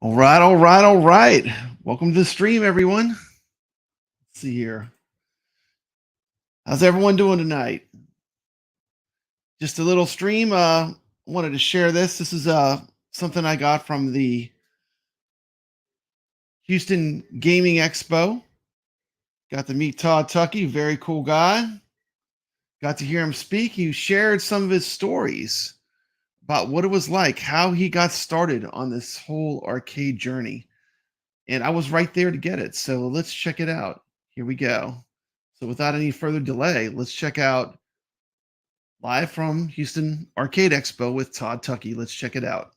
All right, all right, all right. Welcome to the stream, everyone. Let's see here. How's everyone doing tonight? Just a little stream. Wanted to share this. This is something I got from the Houston Gaming Expo. Got to meet Todd Tuckey, very cool guy. Got to hear him speak. He shared some of his stories about what it was like, how he got started on this whole arcade journey. And I was right there to get it. So let's check it out. Here we go. So without any further delay, let's check out live from Houston Arcade Expo with Todd Tuckey. Let's check it out.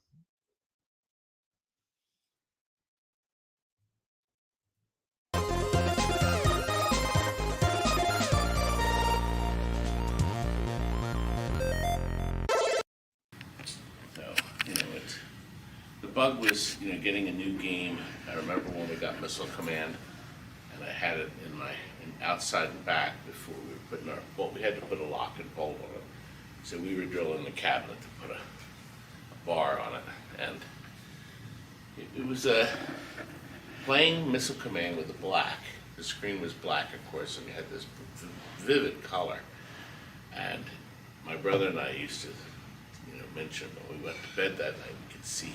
The bug was, getting a new game. I remember when we got Missile Command, and I had it outside and back before we were putting our bolt. We had to put a lock and bolt on it, so we were drilling the cabinet to put a bar on it, and it was playing Missile Command with the black. The screen was black, of course, and you had this vivid color. And my brother and I used to, mention when we went to bed that night, we could see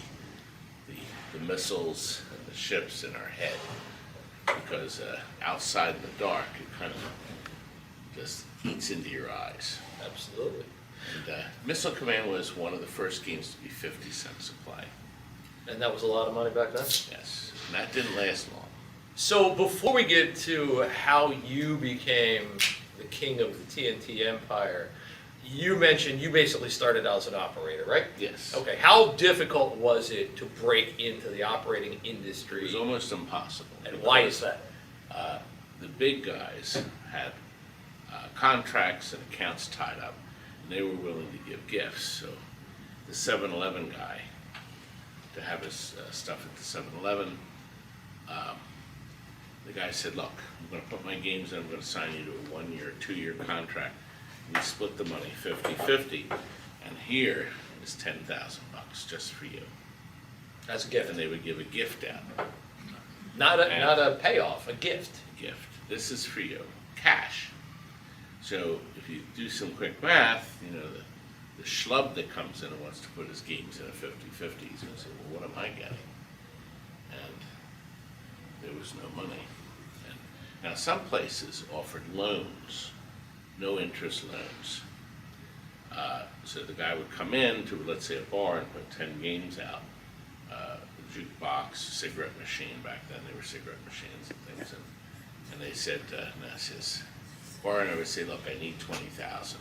the missiles and the ships in our head, because outside in the dark, it kind of just eats into your eyes. Absolutely. And Missile Command was one of the first games to be 50 cents a play. And that was a lot of money back then? Yes, and that didn't last long. So before we get to how you became the king of the TNT empire, you mentioned you basically started out as an operator, right? Yes. Okay, how difficult was it to break into the operating industry? It was almost impossible. And why is that? The big guys had contracts and accounts tied up, and they were willing to give gifts. So the 7-Eleven guy, to have his stuff at the 7-Eleven, the guy said, look, I'm going to put my games in, I'm going to sign you to a 1-year, 2-year contract. We split the money 50-50, and here is $10,000 just for you. As a gift. And they would give a gift out. Not a payoff, a gift. Gift. This is for you, cash. So if you do some quick math, the schlub that comes in and wants to put his games in a 50-50, he's going to say, well, what am I getting? And there was no money. And now some places offered loans, no interest loans. So the guy would come in to, let's say, a bar and put 10 games out, a jukebox, cigarette machine. Back then they were cigarette machines and things. And they said, his bar owner would say, look, I need 20,000.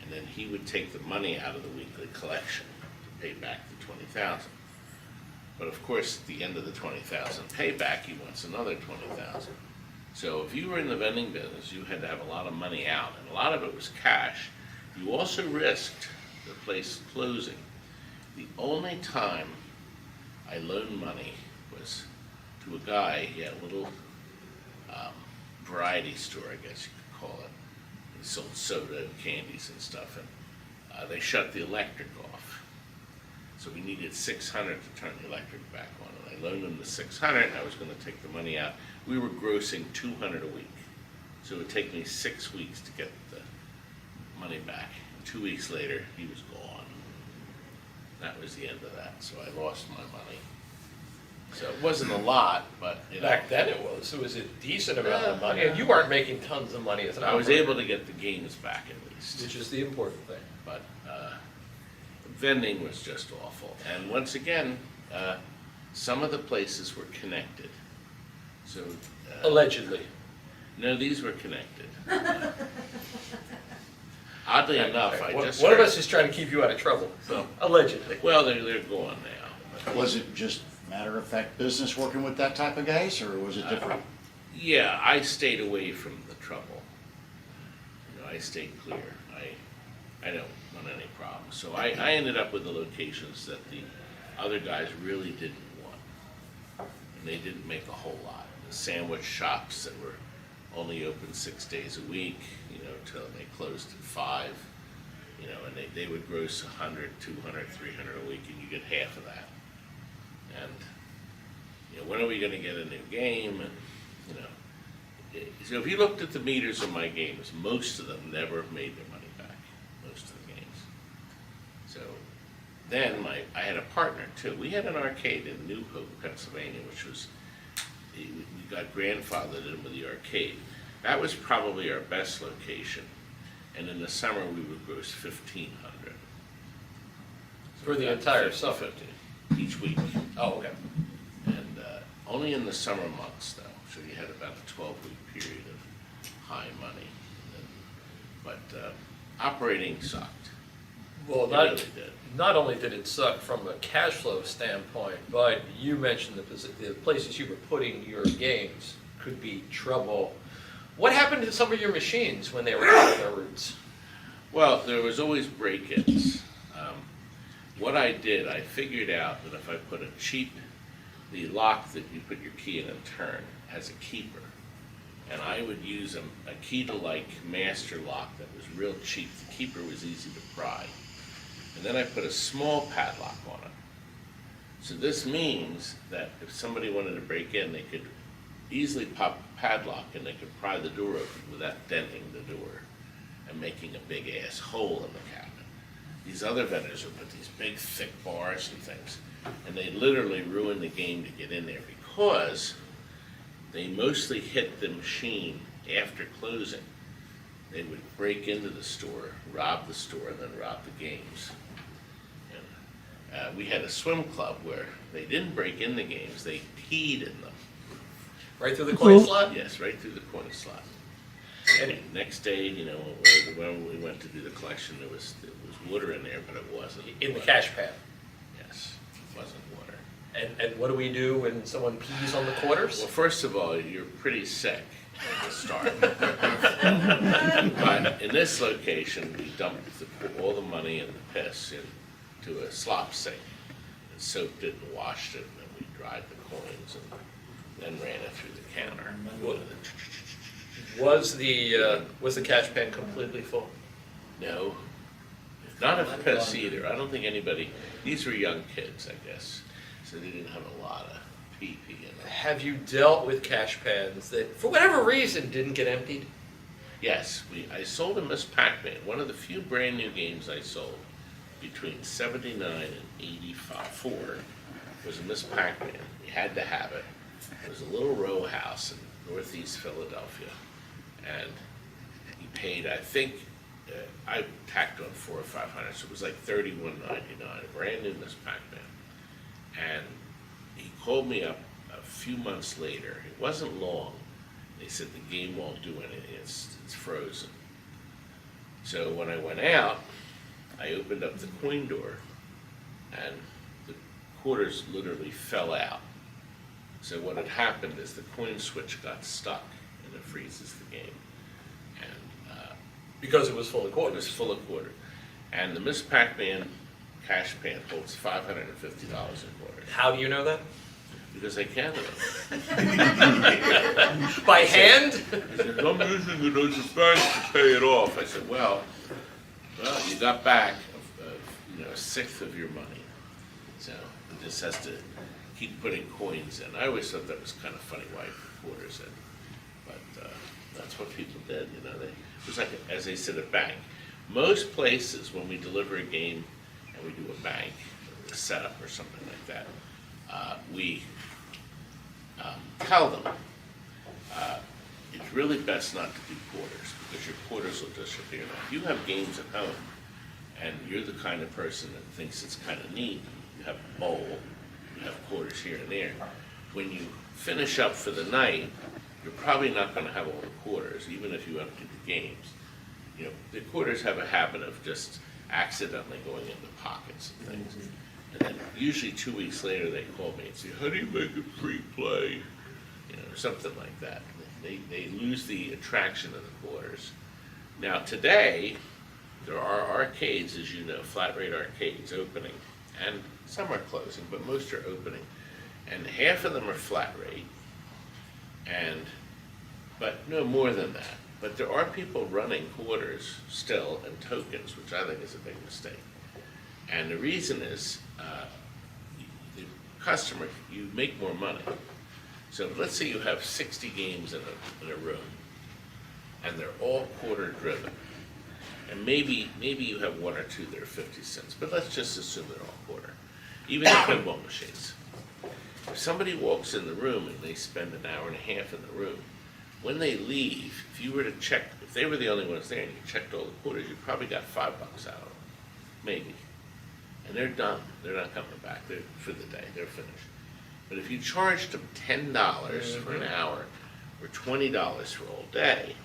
And then he would take the money out of the weekly collection to pay back the 20,000. But of course, at the end of the 20,000 payback, he wants another 20,000. So if you were in the vending business, you had to have a lot of money out, and a lot of it was cash. You also risked the place closing. The only time I loaned money was to a guy. He had a little variety store, I guess you could call it. He sold soda and candies and stuff, and they shut the electric off. So we needed 600 to turn the electric back on, and I loaned him the 600, and I was going to take the money out. We were grossing 200 a week, so it would take me 6 weeks to get the money back. 2 weeks later, he was gone. That was the end of that, so I lost my money. So it wasn't a lot, but Back then it was a decent amount of money, and you weren't making tons of money as an I was operator, able to get the games back at least. which is the important thing. But vending was just awful. And once again, some of the places were connected. So Allegedly. no, these were connected. Oddly enough, I One just of heard- us is trying to keep you out of trouble. So, Allegedly. well, they're gone now. Was it just matter of fact business working with that type of guys, or was it different? Yeah, I stayed away from the trouble. I stayed clear. I don't want any problems. So I ended up with the locations that the other guys really didn't want. And they didn't make a whole lot. The sandwich shops that were only open 6 days a week, till they closed at 5, and they would gross 100, 200, 300 a week, and you get half of that. And, when are we gonna get a new game? And, so if you looked at the meters of my games, most of them never made their money back, most of the games. So then I had a partner too. We had an arcade in New Hope, Pennsylvania, which was, we got grandfathered in with the arcade. That was probably our best location. And in the summer, we would gross 1,500. For the entire summer? 50 each week. Oh, okay. And only in the summer months, though. So you had about a 12-week period of high money. But operating sucked. Well, It really did. not only did it suck from a cash flow standpoint, but you mentioned the places you were putting your games could be trouble. What happened to some of your machines when they were out of their roots? Well, there was always break-ins. What I did, I figured out that if I put the lock that you put your key in and turn has a keeper. And I would use a key-to-like master lock that was real cheap. The keeper was easy to pry. And then I put a small padlock on it. So this means that if somebody wanted to break in, they could easily pop a padlock and they could pry the door open without denting the door and making a big-ass hole in the cabinet. These other vendors would put these big, thick bars and things, and they literally ruined the game to get in there because they mostly hit the machine after closing. They would break into the store, rob the store, and then rob the games. And we had a swim club where they didn't break in the games, they peed in them. Right through the coin slot? Yes, right through the coin slot. And next day, when we went to do the collection, there was water in there, but it wasn't. In the cash pan. Yes, it wasn't water. And what do we do when someone pees on the quarters? Well, first of all, you're pretty sick at the start. But in this location, we dumped all the money and the piss into a slop sink and soaked it and washed it, and then we dried the coins and then ran it through the counter. Was the cash pan completely full? No, not of piss either. I don't think anybody, these were young kids, I guess, so they didn't have a lot of pee-pee in them. Have you dealt with cash pans that, for whatever reason, didn't get emptied? Yes, I sold a Miss Pac-Man, one of the few brand new games I sold between 79 and 84 was a Miss Pac-Man. We had to have it. It was a little row house in northeast Philadelphia. And he paid, I think, I tacked on $400 or $500, so it was like $31.99, a brand new Miss Pac-Man. And he called me up a few months later. It wasn't long. They said the game won't do anything, it's frozen. So when I went out, I opened up the coin door, and the quarters literally fell out. So what had happened is the coin switch got stuck, and it freezes the game. And Because it was full of it quarters. was full of quarters. And the Miss Pac-Man cash pan holds $550 in quarters. How do you know that? Because I counted them. By hand? He said, I'm using it as a bank to pay it off. I said, well, you got back a sixth of your money. So it just has to keep putting coins in. I always thought that was kind of funny why you put quarters in. But that's what people did, it was like, as they said, a bank. Most places, when we deliver a game and we do a bank, or a setup or something like that, we tell them it's really best not to do quarters because your quarters will disappear. Now, if you have games at home and you're the kind of person that thinks it's kind of neat, you have a bowl, you have quarters here and there, when you finish up for the night, you're probably not going to have all the quarters, even if you empty the games. The quarters have a habit of just accidentally going into pockets and things. And then usually 2 weeks later they call me and say, how do you make it free play? Or something like that. They lose the attraction of the quarters. Now today, there are arcades, as you know, flat rate arcades opening, and some are closing, but most are opening. And half of them are flat rate, but no more than that. But there are people running quarters still and tokens, which I think is a big mistake. And the reason is the customer, you make more money. So let's say you have 60 games in a room, and they're all quarter driven. And maybe you have one or two that are 50 cents, but let's just assume they're all quarter. Even the pinball machines. If somebody walks in the room and they spend an hour and a half in the room, when they leave, if you were to check, if they were the only ones there and you checked all the quarters, you probably got $5 out of them, maybe. And they're done. They're not coming back. They're for the day. They're finished. But if you charged them $10 for an hour or $20 for all day,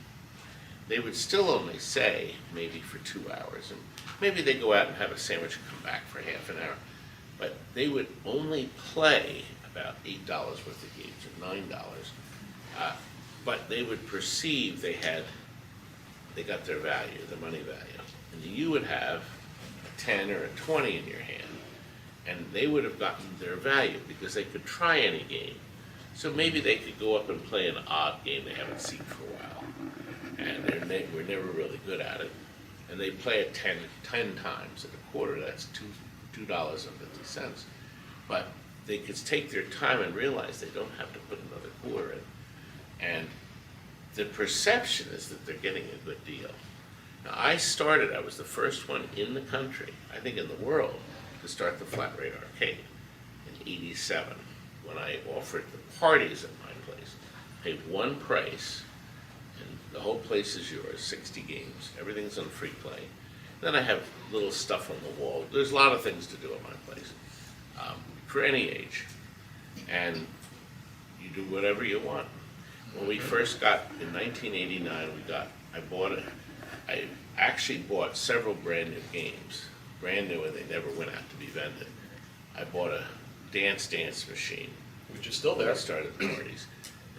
they would still only say maybe for 2 hours. And maybe they go out and have a sandwich and come back for half an hour. But they would only play about $8 worth of games or $9. But they would perceive they got their value, their money value. And you would have a 10 or a 20 in your hand. And they would have gotten their value because they could try any game. So maybe they could go up and play an odd game they haven't seen for a while. And we're never really good at it. And they play it 10 times at a quarter, that's $2.50. But they could take their time and realize they don't have to put another quarter in. And the perception is that they're getting a good deal. Now I was the first one in the country, I think in the world, to start the flat rate arcade in '87 when I offered the parties at my place. Pay one price and the whole place is yours, 60 games, everything's on free play. Then I have little stuff on the wall. There's a lot of things to do at my place for any age. And you do whatever you want. When we first got, in 1989, I actually bought several brand new games. Brand new and they never went out to be vended. I bought a dance machine. Which is still When there. I started the parties.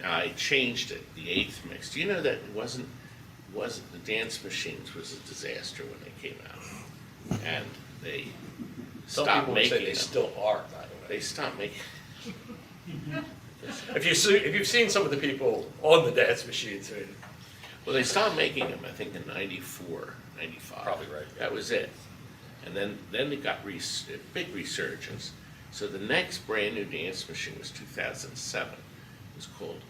Now I changed it, the 8th mix. Do you know that it wasn't the dance machines was a disaster when they came out. And they Some stopped people would making say they them. still are, by the way. They stopped making. If you've seen some of the people on the dance machines, I mean, Well, they stopped making them, I think, in '94, '95. Probably right. That was it. And then they got a big resurgence. So the next brand new dance machine was 2007. It was called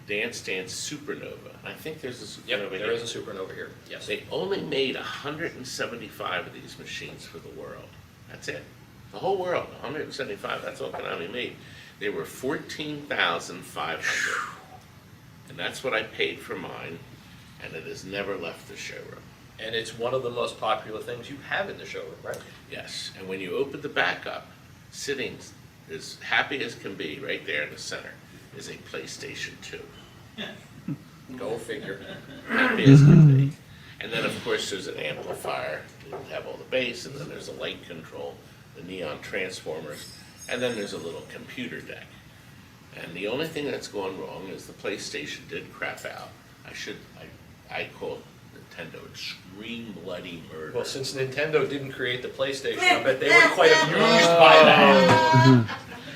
Dance Supernova. And I think there's a Supernova yep, there here. is a Supernova here. Yes. They only made 175 of these machines for the world. That's it. The whole world, 175. That's all Konami made. They were 14,500. And that's what I paid for mine. And it has never left the showroom. And it's one of the most popular things you have in the showroom, right? Yes. And when you open the back up, sitting as happy as can be right there in the center is a PlayStation 2. Go figure. Happy as can be. And then, of course, there's an amplifier. You have all the bass, and then there's a light control, the neon transformers, and then there's a little computer deck. And the only thing that's gone wrong is the PlayStation did crap out. I called Nintendo extreme bloody murder. Well, since Nintendo didn't create the PlayStation, I bet they were quite amused by that.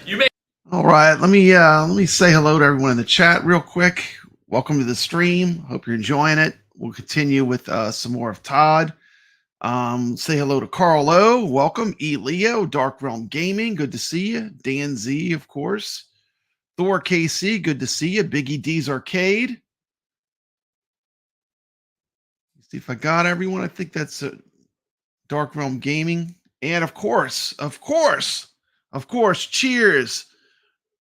You may. All right, let me say hello to everyone in the chat real quick. Welcome to the stream. Hope you're enjoying it. We'll continue with some more of Todd. Say hello to Carl O. Welcome. E. Leo, Dark Realm Gaming. Good to see you. Dan Z, of course. Thor KC, good to see you. Biggie D's Arcade. See if I got everyone. I think that's Dark Realm Gaming. And of course, cheers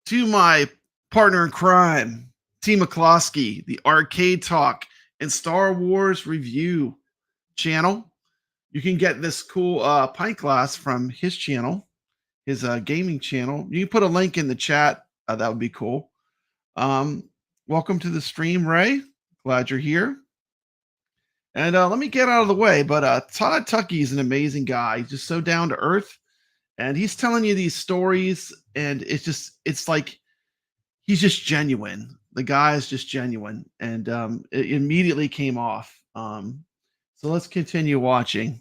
to my partner in crime, T. McCloskey, the Arcade Talk and Star Wars Review channel. You can get this cool pint glass from his channel, his gaming channel. You can put a link in the chat. That would be cool. Welcome to the stream, Ray. Glad you're here. And let me get out of the way, but Todd Tuckey is an amazing guy. He's just so down to earth. And he's telling you these stories, and it's like he's just genuine. The guy is just genuine, and it immediately came off. So let's continue watching.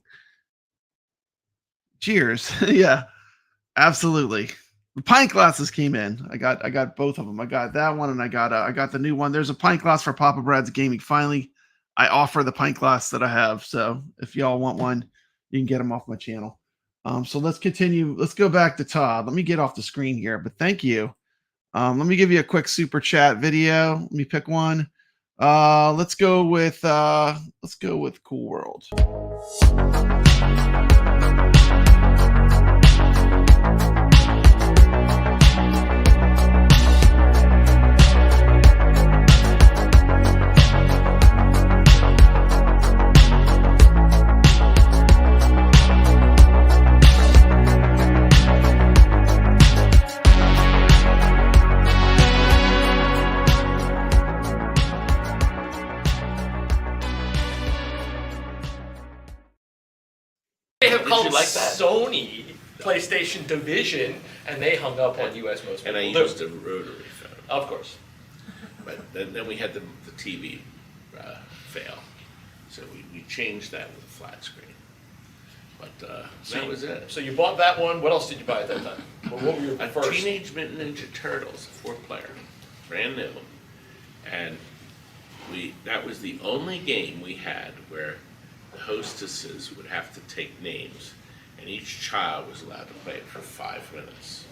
Cheers. Yeah, absolutely. The pint glasses came in. I got both of them. I got that one, and I got the new one. There's a pint glass for Papa Brad's Gaming. Finally, I offer the pint glass that I have. So if y'all want one, you can get them off my channel. So let's continue. Let's go back to Todd. Let me get off the screen here, but thank you. Let me give you a quick super chat video. Let me pick one. Let's go with Cool World. They have called like that? Sony PlayStation Division, and they hung up on you as most And people I do. used a rotary phone. Of course. But then we had the TV fail. So we changed that with a flat screen. But that was it. So you bought that one. What else did you buy at that time? What were your A first? Teenage Mutant Ninja Turtles, 4-player, brand new. And that was the only game we had where the hostesses would have to take names, and each child was allowed to play it for 5 minutes.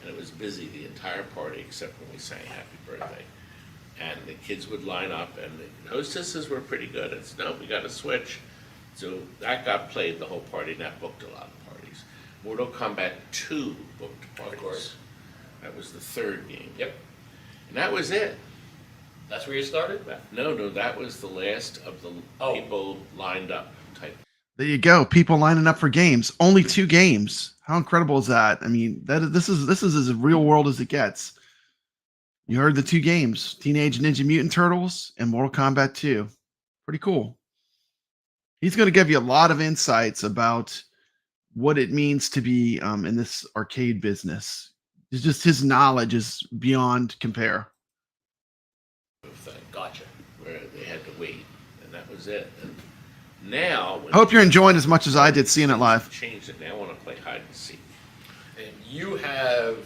And it was busy the entire party except when we sang Happy Birthday. And the kids would line up, and the hostesses were pretty good. It's no, we got to switch. So that got played the whole party, and that booked a lot of parties. Mortal Kombat 2 booked parties. Of course. That was the third game. Yep. And that was it. That's where you started? No, that was the last of the people lined up type. There you go. People lining up for games. Only 2 games. How incredible is that? I mean, this is as real world as it gets. You heard the 2 games: Teenage Ninja Mutant Turtles and Mortal Kombat 2. Pretty cool. He's going to give you a lot of insights about what it means to be in this arcade business. It's just his knowledge is beyond compare. Thing Gotcha. where they had to wait, and that was it. And now, I hope you're enjoying as much as I did seeing it live. Changed it. Now I want to play hide and seek. And you have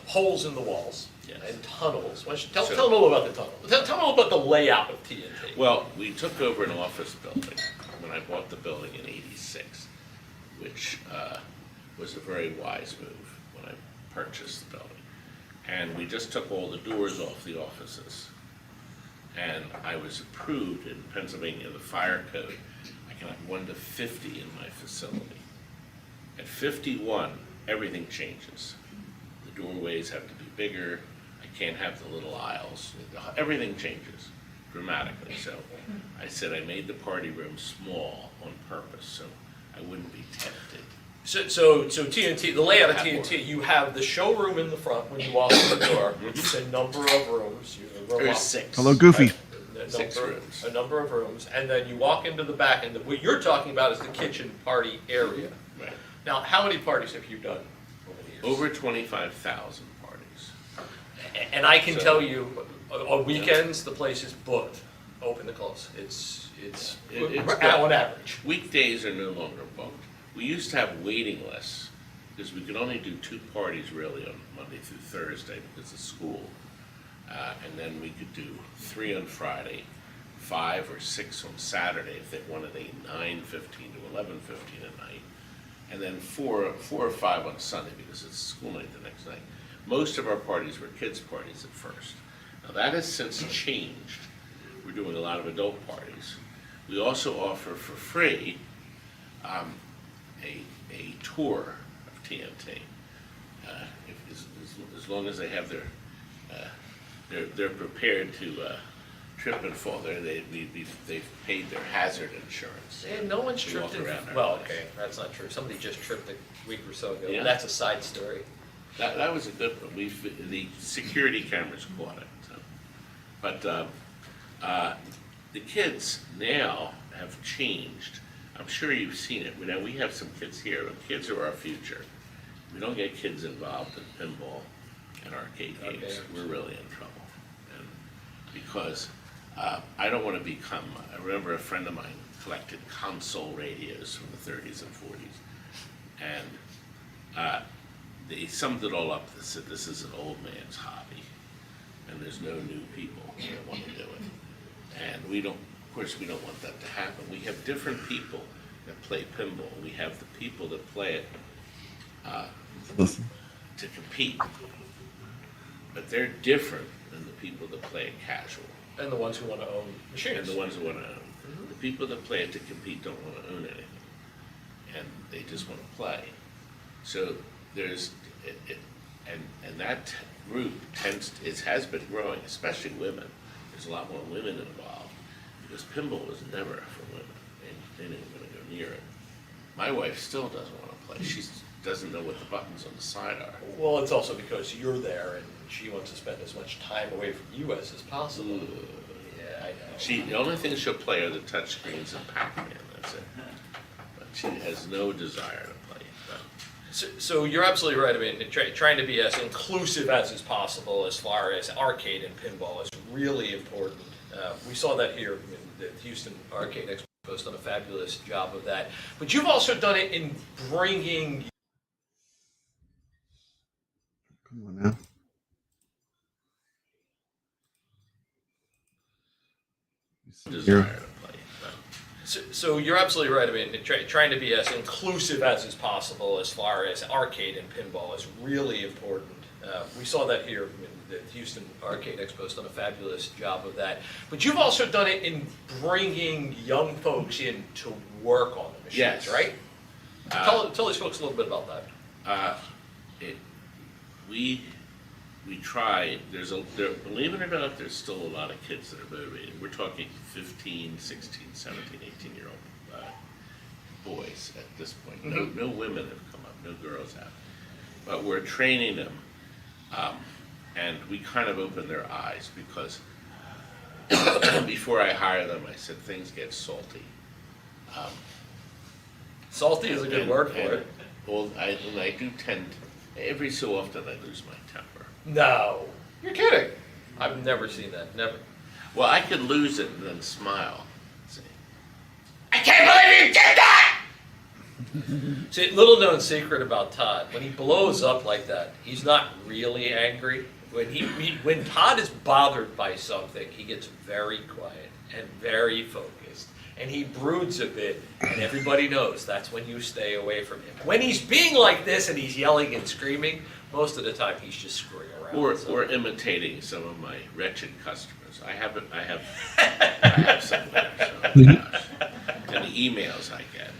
holes in the walls Yes. and tunnels. Why don't you tell So- them a little about the tunnel. Tell them a little about the layout of TNT. Well, we took over an office building when I bought the building in '86, which was a very wise move when I purchased the building. And we just took all the doors off the offices. And I was approved in Pennsylvania, the fire code, I can have 1 to 50 in my facility. At 51, everything changes. The doorways have to be bigger, I can't have the little aisles, everything changes dramatically. So I said I made the party room small on purpose, so I wouldn't be tempted. So TNT, the layout of Have TNT, more. you have the showroom in the front when you walk in the door. It's a number of rooms. There's 6. Hello, Goofy. A 6 number, rooms. a number of rooms, and then you walk into the back, and what you're talking about is the kitchen party area. Right. Now, how many parties have you done over the years? Over 25,000 parties. And I can So- tell you, on weekends, the place is booked, open to close. It's It's on average. Weekdays are no longer booked. We used to have waiting lists because we could only do 2 parties really on Monday through Thursday because of school. And then we could do 3 on Friday, 5 or 6 on Saturday if they wanted a 9:15 to 11:15 at night. And then 4 or 5 on Sunday because it's school night the next night. Most of our parties were kids' parties at first. Now that has since changed. We're doing a lot of adult parties. We also offer for free a tour of TNT. As long as they have they're prepared to trip and fall. They've paid their hazard insurance. And no one's We tripped walk in, around our well, place. okay, that's not true. Somebody just tripped a week or so ago. Yeah. That's a side story. That was a good one. The security cameras caught it. So. But the kids now have changed. I'm sure you've seen it. Now we have some kids here. The kids are our future. We don't get kids involved in pinball and arcade games. games. We're really in trouble. And because I don't want to become. I remember a friend of mine collected console radios from the 30s and 40s, and they summed it all up. They said this is an old man's hobby, and there's no new people that want to do it. And we don't, of course, we don't want that to happen. We have different people that play pinball. We have the people that play it to compete, but they're different than the people that play it casual. And the ones who want to own machines. And the ones who want to own. The people that play it to compete don't want to own anything, and they just want to play. So there's, and that group has been growing, especially women. There's a lot more women involved because pinball was never for women. They didn't want to go near it. My wife still doesn't want to play. She doesn't know what the buttons on the side are. Well, it's also because you're there and she wants to spend as much time away from you as possible. Yeah, I know. The only thing she'll play are the touch screens and Pac-Man. That's it. But she has no desire to play. So you're absolutely right. I mean, trying to be as inclusive as is possible as far as arcade and pinball is really important. We saw that here in the Houston Arcade Expo. Has done a fabulous job of that. But you've also done it in bringing. Come on now. Desire to play. So you're absolutely right. I mean, trying to be as inclusive as is possible as far as arcade and pinball is really important. We saw that here in the Houston Arcade Expo. Has done a fabulous job of that. But you've also done it in bringing young folks in to work on the machines, yes. Right? Tell these folks a little bit about that. We try. Believe it or not, there's still a lot of kids that are motivated. We're talking 15, 16, 17, 18-year-old boys at this point. No women have come up. No girls have. But we're training them. And we kind of open their eyes because before I hire them, I said things get salty. Salty is a good word for it. Well, I do tend, every so often I lose my temper. No, you're kidding. I've never seen that. Never. Well, I could lose it and then smile. Say, I can't believe you did that! See, little known secret about Todd, when he blows up like that, he's not really angry. When Todd is bothered by something, he gets very quiet and very focused. And he broods a bit, and everybody knows that's when you stay away from him. When he's being like this and he's yelling and screaming, most of the time he's just screwing around. Or imitating some of my wretched customers. I have some there, so gosh. And the emails I get.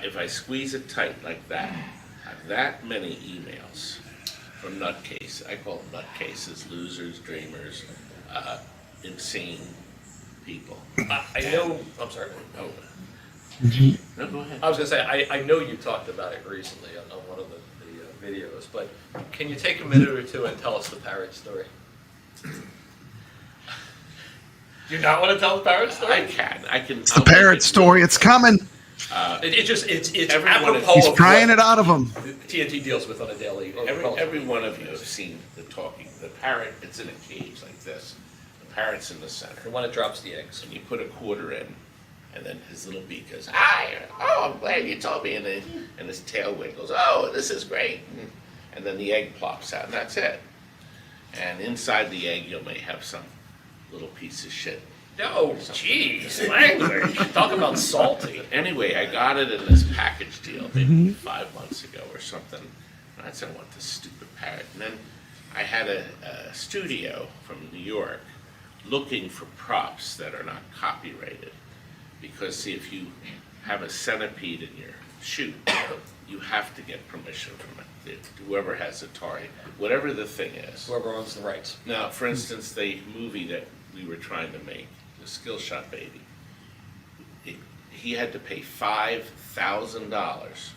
If I squeeze it tight like that, have that many emails from nutcases. I call them nutcases, losers, dreamers, insane people. I know. I'm sorry. Oh. No, go ahead. I was going to say, I know you talked about it recently on one of the videos, but can you take a minute or two and tell us the parrot story? Do you not want to tell the parrot story? I can. It's the parrot story. It's coming. It's Everyone apropos He's of prying what it out of him. TNT deals with on a daily. Every one of you have seen the parrot. It's in a cage like this. The parrot's in the center. The one that drops the eggs. And you put a quarter in, and then his little beak goes, I'm glad you told me, and his tail wiggles, this is great. And then the egg plops out, and that's it. And inside the egg, you may have some little piece of shit. Oh, jeez, language. Talk about salty. Anyway, I got it in this package deal maybe 5 months ago or something. And I said, I want this stupid parrot. And then I had a studio from New York looking for props that are not copyrighted. Because, see, if you have a centipede in your shoot, you have to get permission from it. Whoever has Atari, whatever the thing is. Whoever owns the rights. Now, for instance, the movie that we were trying to make, The Skill Shot Baby, he had to pay $5,000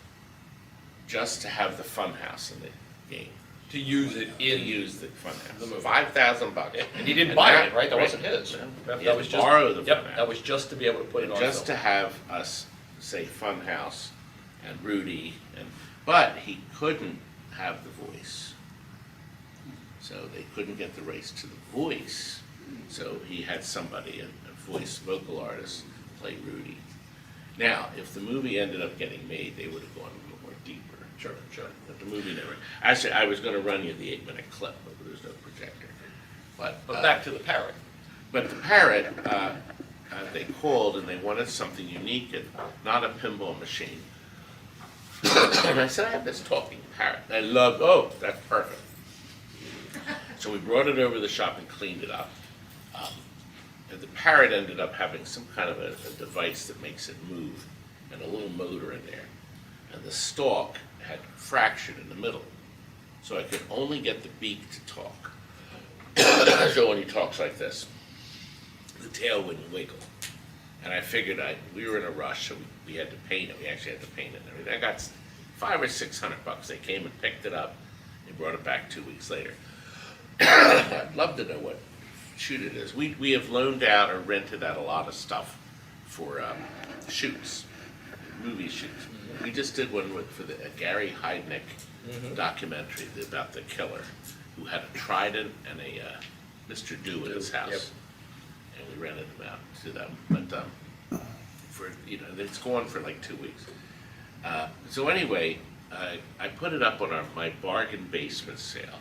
just to have the funhouse in the game. To use it in. To use the funhouse. $5,000. And he didn't buy it, right? That wasn't his. That was just borrow the funhouse. That was just to be able to put it on just film. to have us say Funhouse and Rudy, but he couldn't have the voice. So they couldn't get the race to the voice. So he had somebody, a voice vocal artist, play Rudy. Now, if the movie ended up getting made, they would have gone a little more deeper. Sure. But the movie never. Actually, I was going to run you the 8-minute clip, but there was no projector. But But back to the parrot. But the parrot, they called and they wanted something unique and not a pinball machine. And I said, I have this talking parrot. I loved, oh, that's perfect. So we brought it over to the shop and cleaned it up. And the parrot ended up having some kind of a device that makes it move and a little motor in there. And the stalk had fractured in the middle. So I could only get the beak to talk. So when he talks like this, the tail wouldn't wiggle. And I figured we were in a rush, so we had to paint it. We actually had to paint it and everything. I got $500 or $600. They came and picked it up. They brought it back 2 weeks later. I'd love to know what shoot it is. We have loaned out or rented out a lot of stuff for shoots, movie shoots. We just did one for the Gary Heidnick documentary about the killer who had a Trident and a Mr. Do in his house. Yep. And we rented them out to them. But for it's going for like 2 weeks. So anyway, I put it up on my bargain basement sale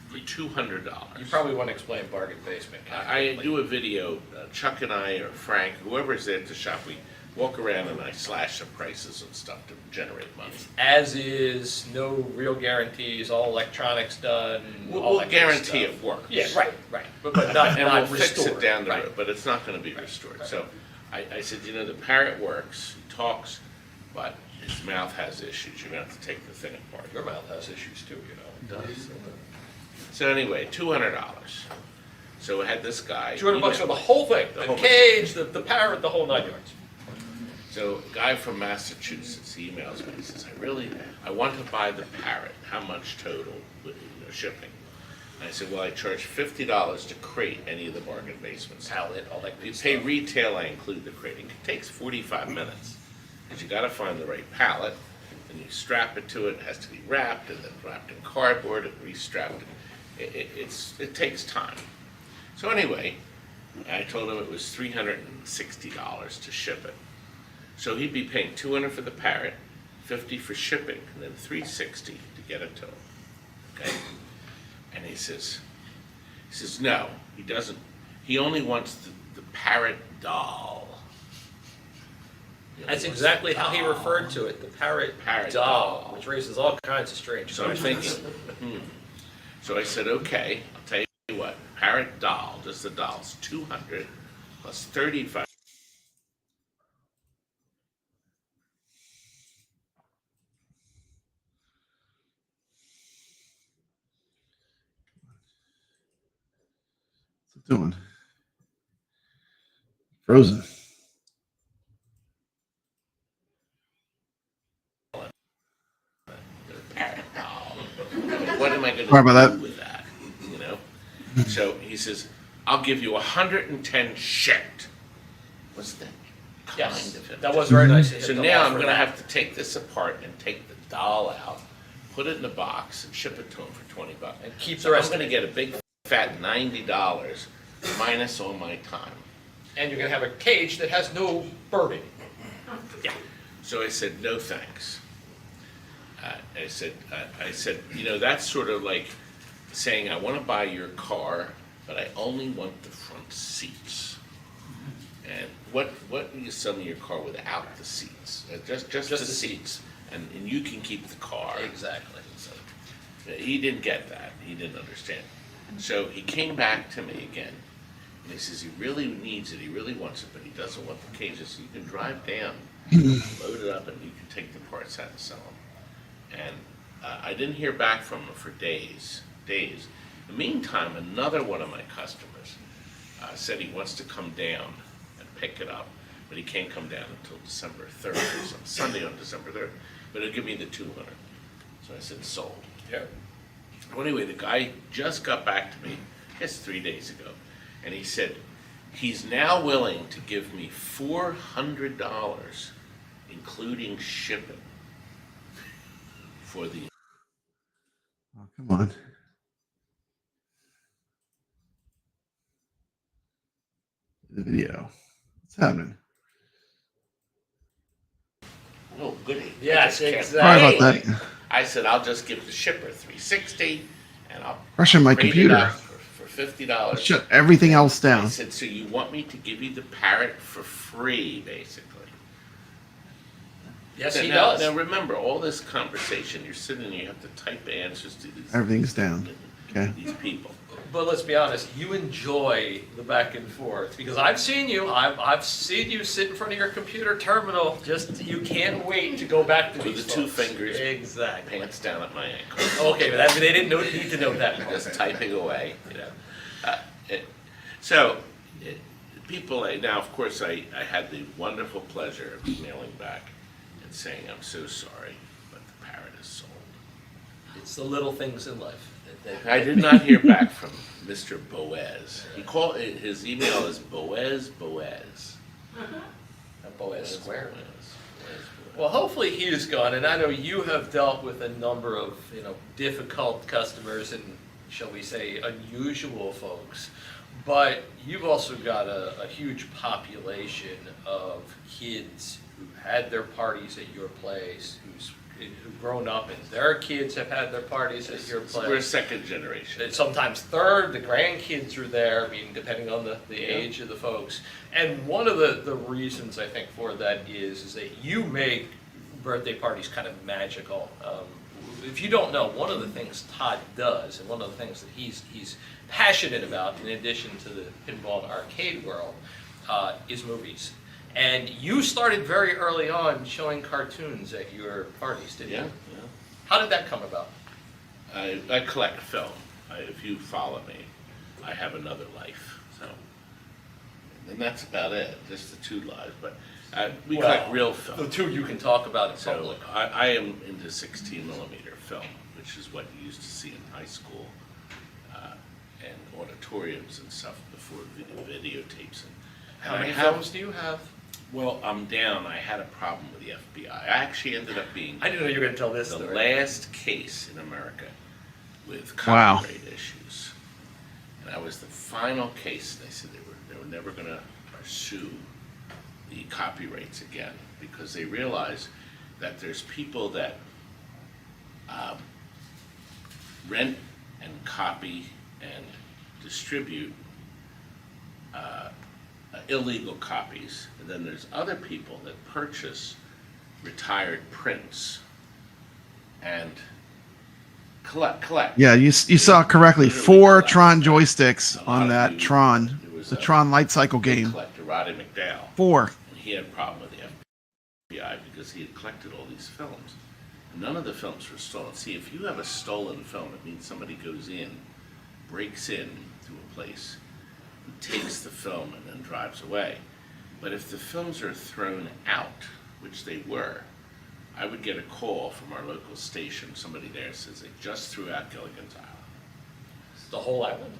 for $200. You probably want to explain bargain basement. I do a video, Chuck and I, or Frank, whoever's there at the shop, we walk around and I slash some prices and stuff to generate money. As is, no real guarantees, all electronics done. We'll guarantee it works. Yeah, right. But not, and not we'll restored. fix it down the right. road, but it's not going to be restored. So I said, the parrot works, he talks, but his mouth has issues. You're going to have to take the thing apart. Your mouth has issues too, It does. So anyway, $200. So I had this guy. $200 for the whole thing, the cage, the parrot, the whole 9 yards. So a guy from Massachusetts emails me. He says, I want to buy the parrot. How much total with shipping? And I said, well, I charge $50 to crate any of the bargain basements. Pallet, all that If good you stuff. pay retail, I include the crating. It takes 45 minutes. Because you got to find the right pallet, and you strap it to it. It has to be wrapped, and then wrapped in cardboard and restrapped. It takes time. So anyway, I told him it was $360 to ship it. So he'd be paying $200 for the parrot, $50 for shipping, and then $360 to get it to him. Okay? And he says no, he doesn't. He only wants the parrot doll. That's exactly how he referred to it, the parrot doll, which raises all kinds of strange So I'm questions. thinking, So I said, okay, I'll tell you what, parrot doll, just the doll's $200 plus $35. What's it doing? Frozen. What am I going Sorry about to do that. with that? So he says, I'll give you 110 shipped. What's that? Yes, Kind of it. that was very nice. So now I'm going to have to take this apart and take the doll out, put it in a box, and ship it to him for $20. And keep the So I'm rest going of to it. get a big fat $90 minus all my time. And you're going to have a cage that has no birding. Yeah. So I said, no thanks. I said, that's sort of like saying, I want to buy your car, but I only want the front seats. And what do you sell me your car without the seats? Just the seats. And you can keep the car. Exactly. So he didn't get that. He didn't understand. So he came back to me again. And he says he really needs it. He really wants it, but he doesn't want the cages. So you can drive down, load it up, and you can take the parts out and sell them. And I didn't hear back from him for days. In the meantime, another one of my customers said he wants to come down and pick it up, but he can't come down until December 3rd, or some Sunday on December 3rd. But he'll give me the $200. So I said, sold. Yeah. Well, anyway, the guy just got back to me, I guess 3 days ago, and he said he's now willing to give me $400, including shipping, for the. Oh, come on. The video. What's happening? Oh, goody. Yes, I just can't exactly. Sorry about wait. that. I said I'll just give the shipper $360, and I'll Rushing my rate it computer. up for $50. Shut everything else I down. said, so you want me to give you the parrot for free, basically? Yes, he now, does. Now remember, all this conversation, you're sitting and you have to type answers to these, Everything's down. Okay. these people. But let's be honest, you enjoy the back and forth because I've seen you. I've seen you sit in front of your computer terminal. Just you can't wait to go back to With these the two folks. fingers, Exactly. pants down at my ankle. Okay, but they didn't need to know that part. Just typing away. You know. So, people, now of course I had the wonderful pleasure of emailing back and saying, I'm so sorry, but the parrot is sold. It's the little things in life. I did not hear back from Mr. Boaz. His email is Boaz. Boaz Square. Well, hopefully he is gone, and I know you have dealt with a number of difficult customers and, shall we say, unusual folks. But you've also got a huge population of kids who had their parties at your place, who've grown up and their kids have had their parties at your place. We're second generation. And sometimes third, the grandkids are there, I mean, depending on the age of the folks. And one of the reasons I think for that is that you make birthday parties kind of magical. If you don't know, one of the things Todd does, and one of the things that he's passionate about, in addition to the pinball and arcade world, is movies. And you started very early on showing cartoons at your parties, didn't you? Yeah. How did that come about? I collect film. If you follow me, I have another life. So, and that's about it. Just the two lives. But we collect real film. The two you can talk about in So public. I am into 16 millimeter film, which is what you used to see in high school and auditoriums and stuff before videotapes. How many films do you have? Well, I'm down. I had a problem with the FBI. I actually ended up being I didn't know you were going to tell this the story. last case in America with Wow. copyright issues. And I was the final case. They said they were never going to pursue the copyrights again because they realized that there's people that rent and copy and distribute illegal copies, and then there's other people that purchase retired prints and collect. Yeah, you saw correctly. Literally 4 collect. Tron joysticks A lot on of that you- Tron, there was the a Tron light cycle big game. collector, Roddy McDowell, 4. and he had a problem with the FBI because he had collected all these films. None of the films were stolen. See, if you have a stolen film, it means somebody goes in, breaks in to a place, and takes the film and then drives away. But if the films are thrown out, which they were, I would get a call from our local station. Somebody there says they just threw out Gilligan's Island. The whole island?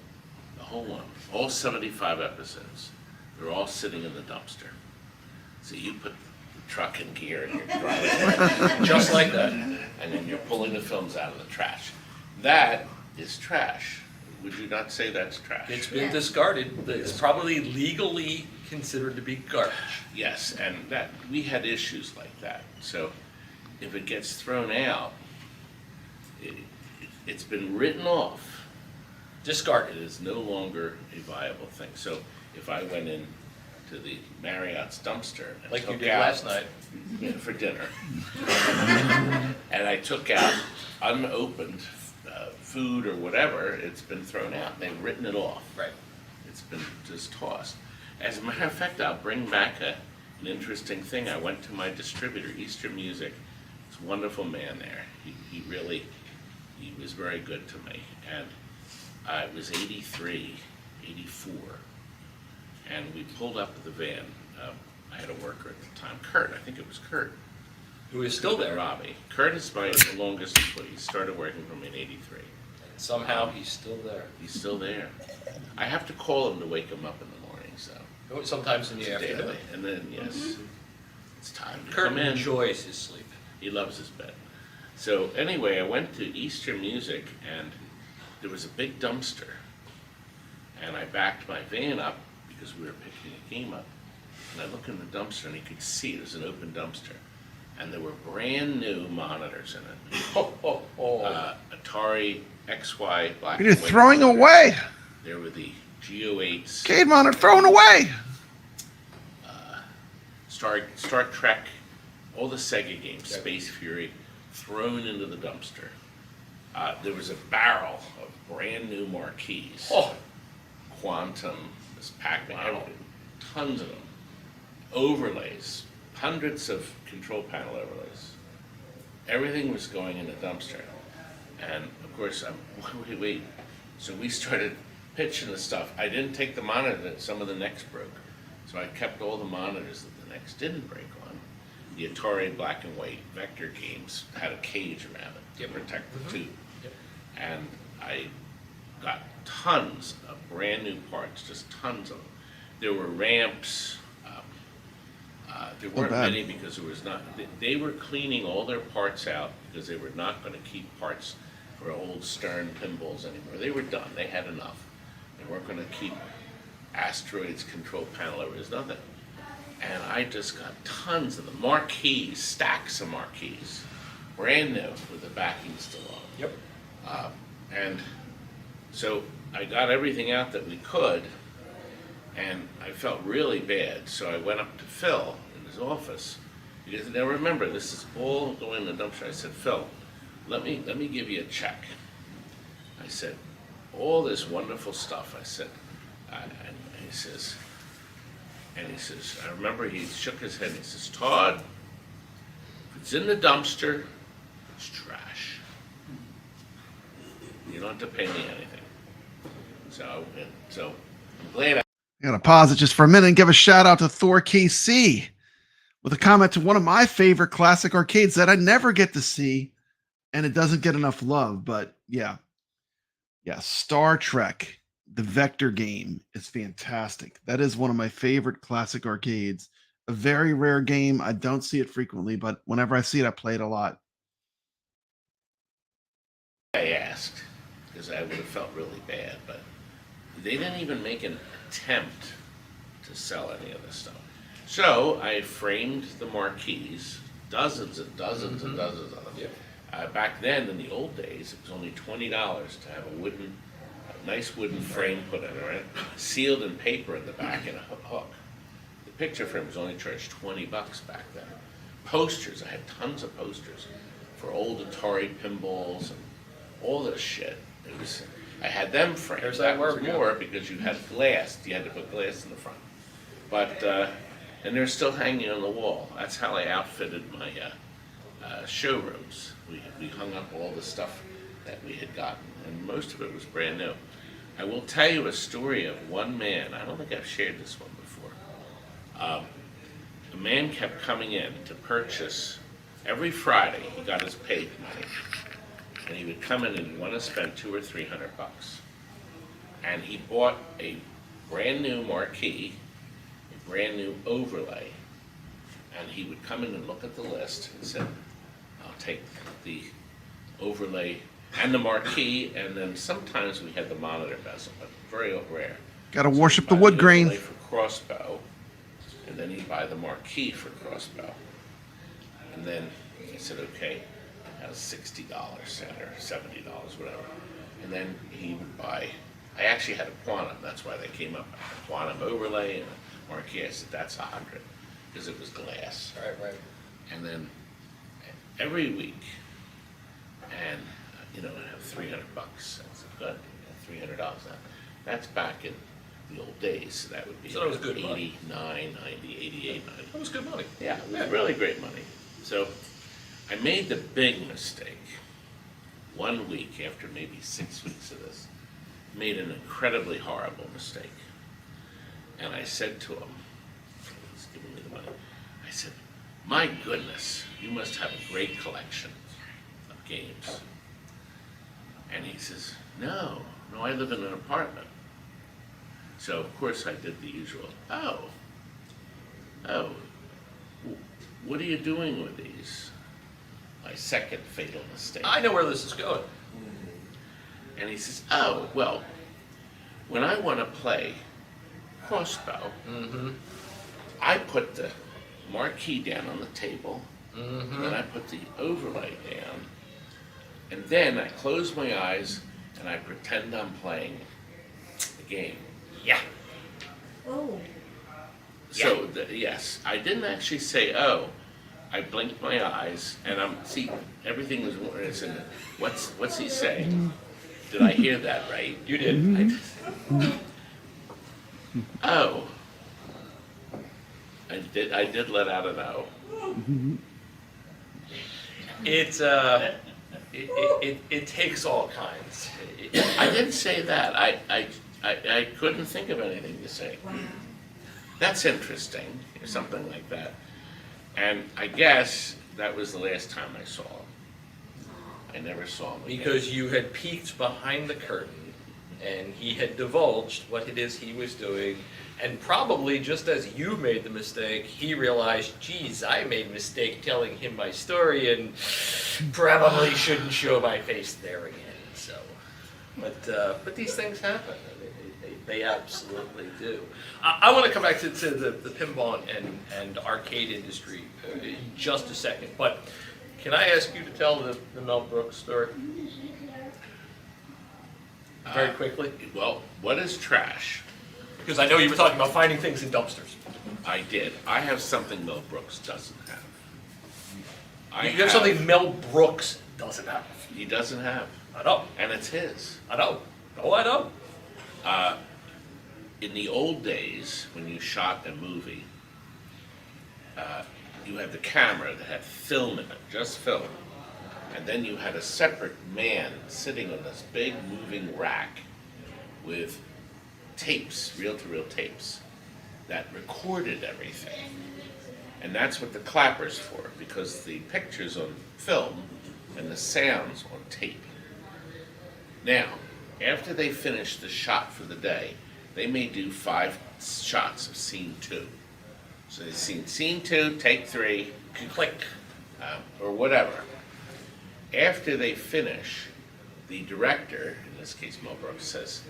The whole one, all 75 episodes. They're all sitting in the dumpster. So you put the truck in gear and you're driving, Just like that. and then you're pulling the films out of the trash. That is trash. Would you not say that's trash? It's been discarded. It's probably legally considered to be garbage. Yes, and that we had issues like that. So if it gets thrown out, it's been written off. It Discarded. is no longer a viable thing. So if I went in to the Marriott's dumpster and Like you took did out, last night. for dinner, and I took out unopened food or whatever, it's been thrown out. They've written it off. Right. It's been just tossed. As a matter of fact, I'll bring back an interesting thing. I went to my distributor, Eastern Music. It's a wonderful man there. He was very good to me. And it was 83, 84. And we pulled up with the van. I had a worker at the time, Kurt. I think it was Kurt. Who is still there. Robbie. Kurt is my longest employee. He started working for me in 83. And somehow he's still there. He's still there. I have to call him to wake him up in the morning, so. Sometimes in the Daily. afternoon. And then, yes, it's time to Kurt come in. enjoys his sleep. He loves his bed. So anyway, I went to Eastern Music and there was a big dumpster. And I backed my van up because we were picking a game up. And I look in the dumpster and you could see it was an open dumpster. And there were brand new monitors in it. Oh. Atari XY black You're and white throwing monitors. away. There were the Geo-8s, Arcade monitor thrown away. Star Trek, all the Sega games, Space Fury, thrown into the dumpster. There was a barrel of brand new marquees. Oh. Quantum, this Pac-Man, Wow. everything, tons of them. Overlays, hundreds of control panel overlays. Everything was going in the dumpster. And of course, wait. So we started pitching the stuff. I didn't take the monitor that some of the necks broke. So I kept all the monitors that the necks didn't break on. The Atari black and white vector games had a cage around it to protect the tube. Yep. And I got tons of brand new parts, just tons of them. There were ramps. There weren't bad. many because there was not. They were cleaning all their parts out because they were not going to keep parts for old Stern pinballs anymore. They were done. They had enough. They weren't going to keep Asteroids control panel over. There's nothing. And I just got tons of them. Marquees, stacks of marquees, brand new with the backing still on. Yep. And so I got everything out that we could, and I felt really bad. So I went up to Phil in his office. Because now remember, this is all going in the dumpster. I said, Phil, let me give you a check. I said, all this wonderful stuff. I said, and he says, I remember he shook his head and he says, Todd, if it's in the dumpster, it's trash. You don't have to pay me anything. So I'm glad I gotta pause it just for a minute and give a shout out to Thor KC with a comment to one of my favorite classic arcades that I never get to see, and it doesn't get enough love. But yeah, Star Trek, the vector game, is fantastic. That is one of my favorite classic arcades. A very rare game. I don't see it frequently, but whenever I see it, I play it a lot. asked because I would have felt really bad, but they didn't even make an attempt to sell any of this stuff. So I framed the marquees, dozens and dozens and dozens of them. Yep. Back then, in the old days, it was only $20 to have a nice wooden frame put in it, sealed in paper in the back and a hook. The picture frame was only charged $20 back then. Posters, I had tons of posters for old Atari pinballs and all this shit. I had them framed. There's that that was word, more because you had glass. You had to put glass in the front. But and they're still hanging on the wall. That's how I outfitted my showrooms. We hung up all the stuff that we had gotten, and most of it was brand new. I will tell you a story of one man. I don't think I've shared this one before. A man kept coming in to purchase every Friday. He got his paid money, and he would come in and want to spend $200 or $300, and he bought a brand new marquee, a brand new overlay, and he would come in and look at the list and said, I'll take the overlay and the marquee, and then sometimes we had the monitor bezel, but very rare. Gotta So worship he'd the buy wood overlay grain. for crossbow, and then he'd buy the marquee for crossbow. And then he said, okay, that was $60 or $70, whatever. And then he would buy, I actually had a quantum, that's why they came up, a quantum overlay and a marquee. I said, that's $100, because it was glass. Right. And then every week, and I have $300. That's good. $300 now. That's back in the old days. So that would be So that was good money. 89, 90, 88, 90. That was good money. Yeah, it was really great money. So I made the big mistake 1 week after maybe 6 weeks of this. Made an incredibly horrible mistake. And I said to him, he's giving me the money, I said, my goodness, you must have a great collection of games. And he says, no, I live in an apartment. So of course I did the usual, what are you doing with these? My second fatal mistake. I know where this is going. And he says, well, when I want to play crossbow, I put the marquee down on the table, and then I put the overlay down, and then I close my eyes and I pretend I'm playing game. Yeah. Oh. So, yes, I didn't actually say, oh. I blinked my eyes, and everything was, what's he saying? Did I hear that right? You did. Oh. I did let out an O. It takes all kinds. I didn't say that. I couldn't think of anything to say. Wow. That's interesting, or something like that. And I guess that was the last time I saw him. I never saw him again. Because you had peeked behind the curtain and he had divulged what it is he was doing, and probably just as you made the mistake, he realized, geez, I made a mistake telling him my story and probably shouldn't show my face there again. So, but these things happen. They absolutely do. I want to come back to the pinball and arcade industry in just a second, but can I ask you to tell the Mel Brooks story? Very quickly. Well, what is trash? Because I know you were talking about finding things in dumpsters. I did. I have something Mel Brooks doesn't have. You have something Mel Brooks doesn't have. He doesn't have. I know. And it's his. I know. Oh, I know. In the old days, when you shot a movie, you had the camera that had film in it, just film. And then you had a separate man sitting on this big moving rack with tapes, reel-to-reel tapes, that recorded everything. And that's what the clapper's for, because the picture's on film and the sound's on tape. Now, after they finish the shot for the day, they may do 5 shots of scene 2. So they've seen scene 2, take 3, click, or whatever. After they finish, the director, in this case Mel Brooks, says,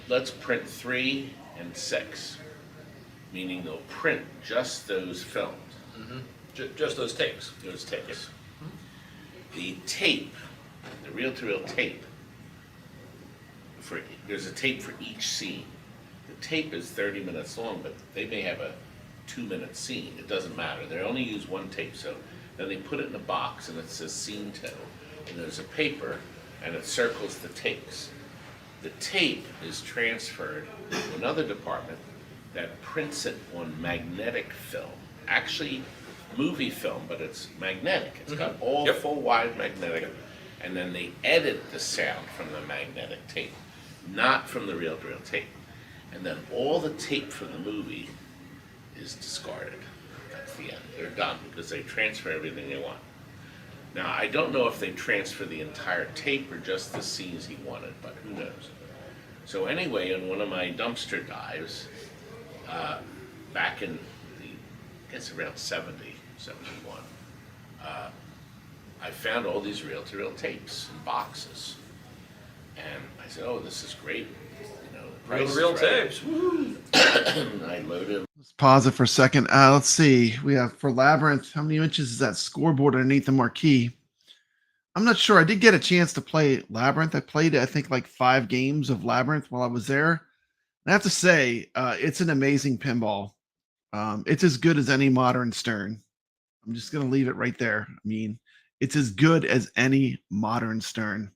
let's print 3 and 6, meaning they'll print just those films. Mm-hmm. Just those tapes. Those tapes. The tape, the reel-to-reel tape, there's a tape for each scene. The tape is 30 minutes long, but they may have a 2-minute scene. It doesn't matter. They only use one tape, so then they put it in a box and it says scene 2, and there's a paper and it circles the takes. The tape is transferred to another department that prints it on magnetic film. Actually, movie film, but it's magnetic. It's got all full wide magnetic, and then they edit the sound from the magnetic tape, not from the reel-to-reel tape. And then all the tape from the movie is discarded. That's the end. They're done because they transfer everything they want. Now, I don't know if they transfer the entire tape or just the scenes he wanted, but who knows. So anyway, in one of my dumpster dives, back in I guess around 70, 71, I found all these reel-to-reel tapes in boxes. And I said, oh, this is great. You know, the price is Real right. tapes. Woo. I loaded. Let's pause it for a second. Let's see. We have for Labyrinth, how many inches is that scoreboard underneath the marquee? I'm not sure. I did get a chance to play Labyrinth. I played, I think, like 5 games of Labyrinth while I was there. I have to say, it's an amazing pinball. It's as good as any modern Stern. I'm just going to leave it right there. I mean, it's as good as any modern Stern.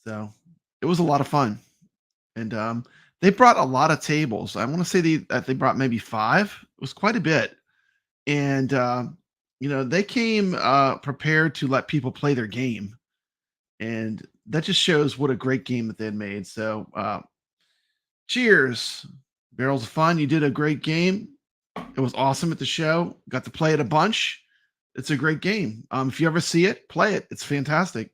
So it was a lot of fun. And they brought a lot of tables. I want to say they brought maybe 5. It was quite a bit. And, they came prepared to let people play their game. And that just shows what a great game that they had made. So cheers. Barrels of Fun. You did a great game. It was awesome at the show. Got to play it a bunch. It's a great game. If you ever see it, play it. It's fantastic.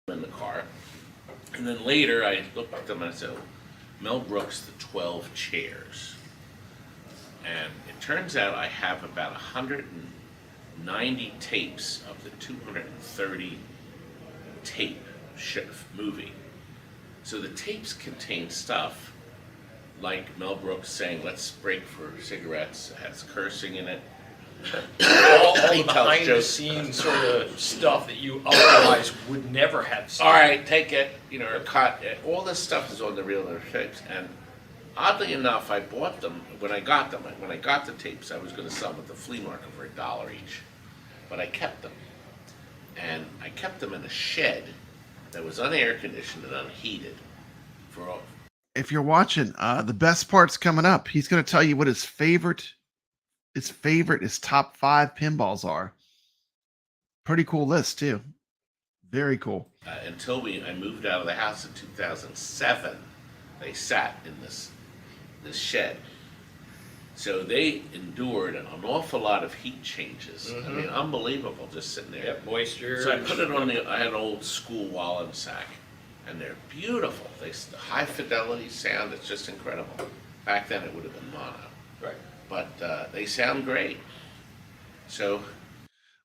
In the car. And then later I looked at them and I said, Mel Brooks, the 12 chairs. And it turns out I have about 190 tapes of the 230 tape movie. So the tapes contain stuff like Mel Brooks saying, let's break for cigarettes. It has cursing in it. all He the tells behind the jokes. scenes sort of stuff that you otherwise would never have seen. All right, take it. You know, all this stuff is on the reel and fix. And oddly enough, I bought them when I got them. When I got the tapes, I was going to sell them at the flea market for $1 each, but I kept them, and I kept them in a shed that was unair conditioned and unheated for all. If you're watching, the best part's coming up. He's going to tell you what his top 5 pinballs are. Pretty cool list too. Very cool. Until I moved out of the house in 2007, they sat in this shed. So they endured an awful lot of heat changes. I mean, unbelievable, just sitting there. Yeah, moisture. So I put it on I had an old school Wallen sack, and they're beautiful. The high fidelity sound, it's just incredible. Back then it would have been mono. Right. But they sound great. So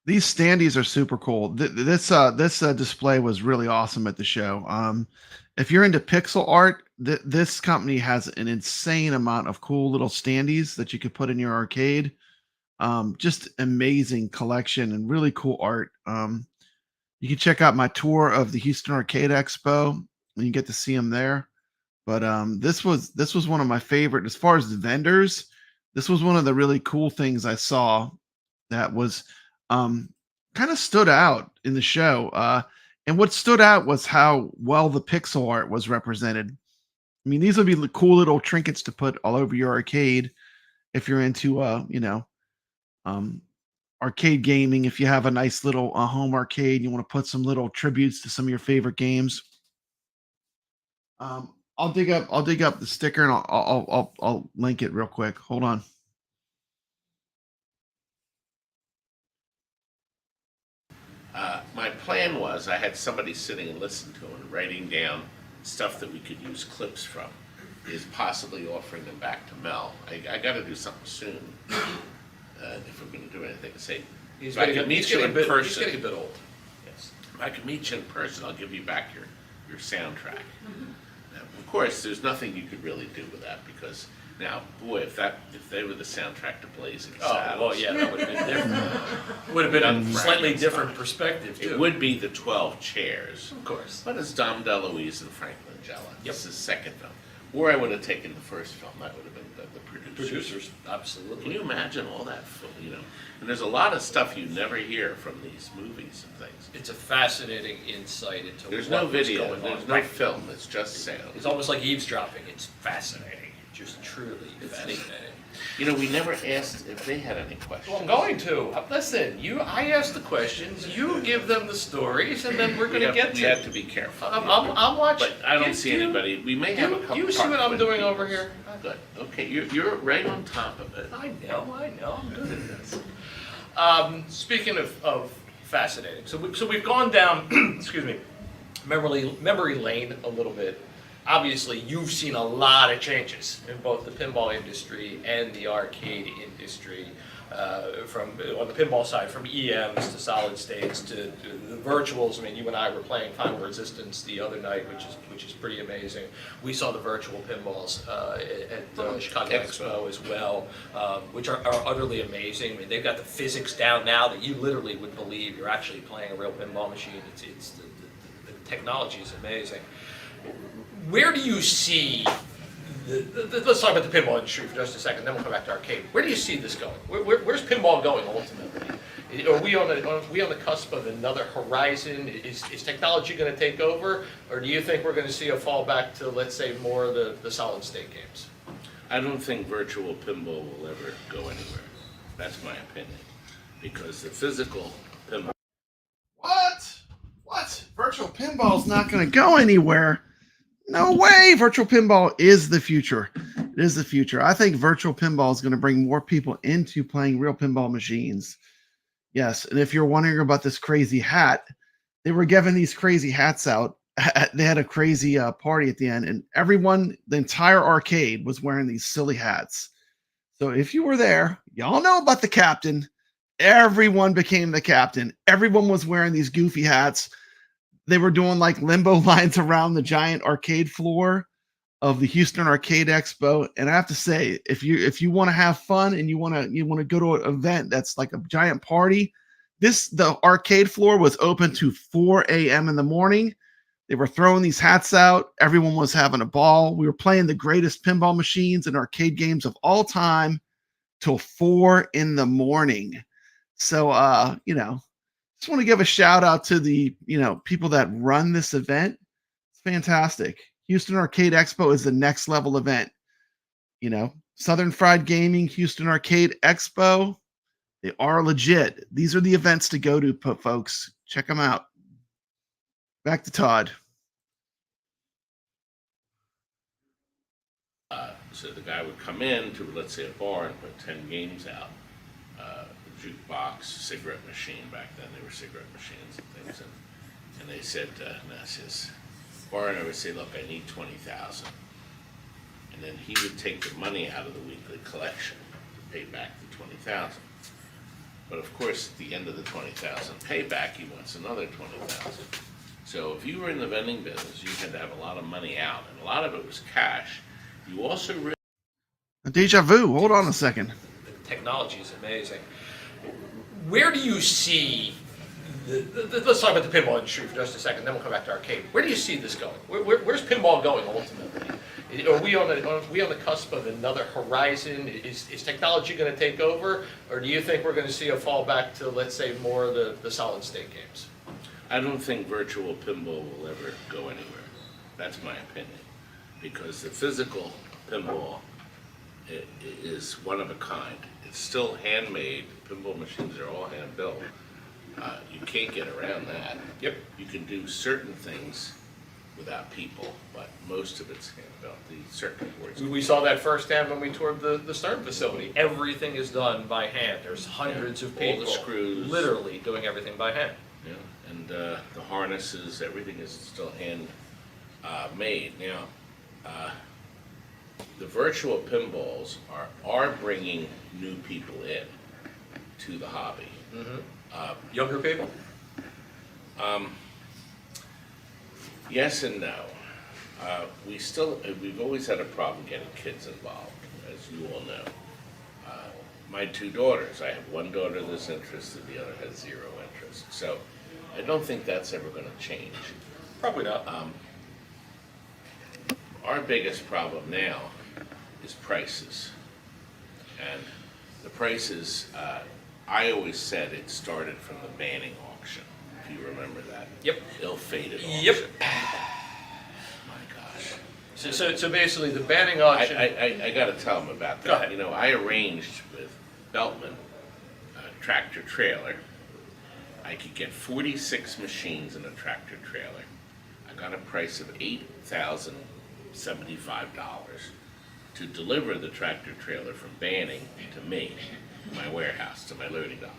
These standees are super cool. This display was really awesome at the show. If you're into pixel art, this company has an insane amount of cool little standees that you could put in your arcade. Just amazing collection and really cool art. You can check out my tour of the Houston Arcade Expo, and you get to see them there. But this was one of my favorite as far as the vendors. This was one of the really cool things I saw that was kind of stood out in the show. And what stood out was how well the pixel art was represented. I mean, these would be cool little trinkets to put all over your arcade if you're into, arcade gaming. If you have a nice little home arcade, you want to put some little tributes to some of your favorite games. I'll dig up the sticker and I'll link it real quick. Hold on. my plan was I had somebody sitting and listening to them and writing down stuff that we could use clips from. Is possibly offering them back to Mel. I got to do something soon if we're going to do anything. Say, He's if I getting, could meet he's you getting in a bit, he's person, getting a bit old. Yes. if I could meet you in person, I'll give you back your soundtrack. Now, of course, there's nothing you could really do with that because now, boy, if they were the soundtrack to Blazing Saddles, Oh, well, yeah, that would have been different. Would have been a slightly different perspective, too. it would be the 12 chairs. Of course. But it's Dom DeLuise and Frank Langella. Yep. This is the second film. Or I would have taken the first film. That would have been the producers. Producers, absolutely. Can you imagine all that film, And there's a lot of stuff you never hear from these movies and things. It's a fascinating insight into There's what no was video, going there's on. no Right. film, it's just sound. It's almost like eavesdropping. It's fascinating. Just truly fascinating. We never asked if they had any questions. Well, I'm going to. Listen, I ask the questions, you give them the stories, and then we're going to get We to have it. to be careful. I'm watching. But I don't see anybody. We may have a couple. You see what I'm part doing 20s. over here? Good. Okay, you're right on top of it. I know. I'm good at this. Speaking of fascinating, so we've gone down, excuse me, memory lane a little bit. Obviously, you've seen a lot of changes in both the pinball industry and the arcade industry. From on the pinball side, from EMs to solid states to the virtuals. I mean, you and I were playing Final Resistance the other night, which is pretty amazing. We saw the virtual pinballs at the Chicago Expo as well, which are utterly amazing. I mean, they've got the physics down now that you literally would believe you're actually playing a real pinball machine. It's the technology is amazing. Where do you see? Let's talk about the pinball industry for just a second, then we'll come back to arcade. Where do you see this going? Where's pinball going ultimately? Are we on the cusp of another horizon? Is technology going to take over, or do you think we're going to see a fall back to, let's say, more of the solid state games? I don't think virtual pinball will ever go anywhere. That's my opinion, because the physical pinball. What? Virtual pinball's not going to go anywhere. No way. Virtual pinball is the future. It is the future. I think virtual pinball is going to bring more people into playing real pinball machines. Yes. And if you're wondering about this crazy hat, they were giving these crazy hats out. They had a crazy party at the end, and the entire arcade was wearing these silly hats. So if you were there, y'all know about the captain. Everyone became the captain. Everyone was wearing these goofy hats. They were doing like limbo lines around the giant arcade floor. of the Houston Arcade Expo. And I have to say, if you want to have fun and you want to go to an event that's like a giant party, the arcade floor was open to 4 a.m. in the morning. They were throwing these hats out. Everyone was having a ball. We were playing the greatest pinball machines and arcade games of all time till 4 in the morning. So, just want to give a shout out to the, people that run this event. It's fantastic. Houston Arcade Expo is the next level event. Southern Fried Gaming, Houston Arcade Expo, they are legit. These are the events to go to, folks. Check them out. Back to Todd. So the guy would come in to, let's say, a bar and put 10 games out. A jukebox, cigarette machine, back then they were cigarette machines and things. And they said, his bar owner would say, look, I need 20,000. And then he would take the money out of the weekly collection to pay back the 20,000. But of course, at the end of the 20,000 payback, he wants another 20,000. So if you were in the vending business, you had to have a lot of money out, and a lot of it was cash. You also Deja vu. Hold on a second. The technology is amazing. Where do you see let's talk about the pinball industry for just a second, then we'll come back to arcade. Where do you see this going? Where's pinball going ultimately? Are we on the cusp of another horizon? Is technology going to take over, or do you think we're going to see a fall back to, let's say, more of the solid state games? I don't think virtual pinball will ever go anywhere. That's my opinion, because the physical pinball is one of a kind. It's still handmade. Pinball machines are all hand built. You can't get around that. Yep. You can do certain things without people, but most of it's hand built. The circuit boards. We saw that firsthand when we toured the Stern facility. Everything is done by hand. There's hundreds of people, all the screws, literally doing everything by hand. Yeah, and the harnesses, everything is still hand made. Now, the virtual pinballs are bringing new people in to the hobby. Mm-hmm. Younger people? Yes and no. We've always had a problem getting kids involved, as you all know. My two daughters, I have one daughter that's interested, the other has zero interest. So I don't think that's ever going to change. Probably not. Our biggest problem now is prices. And the prices, I always said it started from the banning auction, if you remember that. Yep. Ill-fated auction. Yep. My gosh. So basically the banning auction... I got to tell them about that. Go ahead. You know, I arranged with Beltman, a tractor trailer. I could get 46 machines in a tractor trailer. I got a price of $8,075 to deliver the tractor trailer from Banning to me, my warehouse, to my loading dock.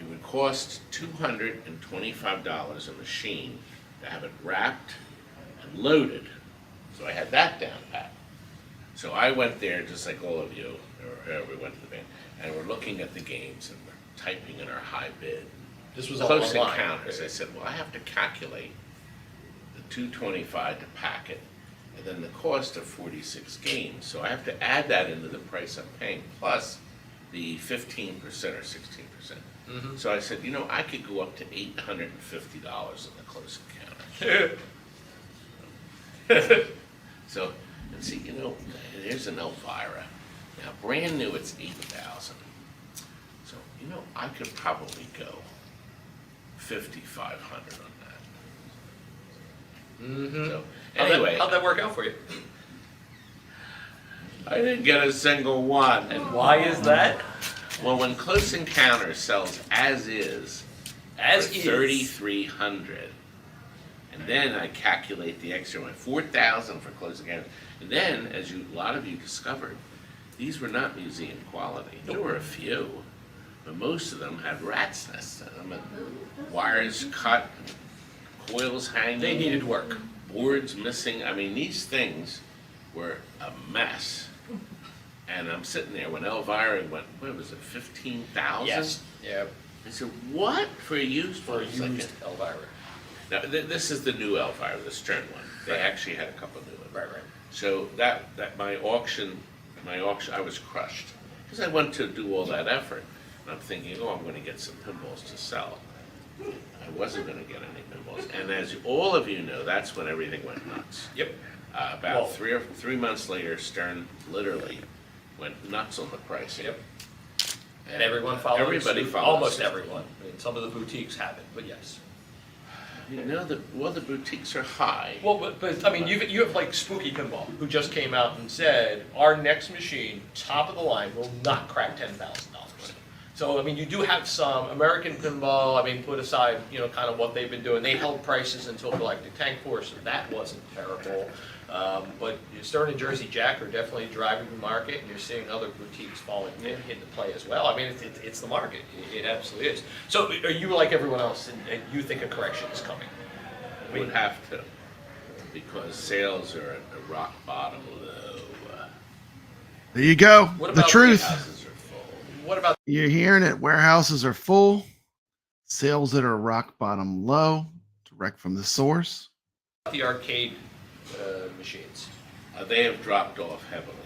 It would cost $225 a machine to have it wrapped and loaded. So I had that down pat. So I went there, just like all of you, or whoever went to the band, and we're looking at the games and we're typing in our high bid. This was all Close online. Encounters. I said, well, I have to calculate the $225 to pack it, and then the cost of 46 games. So I have to add that into the price I'm paying, plus the 15% or 16%. Mm-hmm. So I said, you know, I could go up to $850 in the close encounter. So, and see, you know, there's an Elvira. Now, brand new, it's $8,000. So, you know, I could probably go $5,500 on that. Mm-hmm. So, anyway, How'd that work out for you? I didn't get a single one. And why is that? Well, when Close Encounters sells as is, As for is. $3,300, and then I calculate the extra one, $4,000 for Close Encounters, and then, as a lot of you discovered, these were not museum quality. There were a few, but most of them had rat's nests in them, and wires cut, coils hanging. They needed work. Boards missing. I mean, these things were a mess. And I'm sitting there when Elvira went, what was it, 15,000? Yes. Yeah. I said, what? For a used For a one? used Elvira. Now, this is the new Elvira, the Stern one. They Right. actually had a couple new ones. Right. So that my auction, I was crushed because I went to do all that effort, and I'm thinking, oh, I'm going to get some pinballs to sell. I wasn't going to get any pinballs, and as all of you know, that's when everything went nuts. Yep. About Well- 3 months later, Stern literally went nuts on the pricing. Yep. And everyone followed Everybody suit. followed Almost suit. everyone. I mean, some of the boutiques haven't, but yes. You know, the boutiques are high. Well, but I mean, you have like Spooky Pinball, who just came out and said, our next machine, top of the line, will not crack $10,000. So, I mean, you do have some American Pinball, I mean, put aside, kind of what they've been doing. They held prices until Galactic Tank Force, so that wasn't terrible. But Stern and Jersey Jack are definitely driving the market, and you're seeing other boutiques falling into play as well. I mean, it's the market. It absolutely is. So, are you like everyone else, and you think a correction is coming? We would have to, because sales are at a rock bottom low. There you go. What The about truth. Houses are full. What about You're hearing it. Warehouses are full. Sales that are rock bottom low. Direct from the source. the arcade machines? They have dropped off heavily.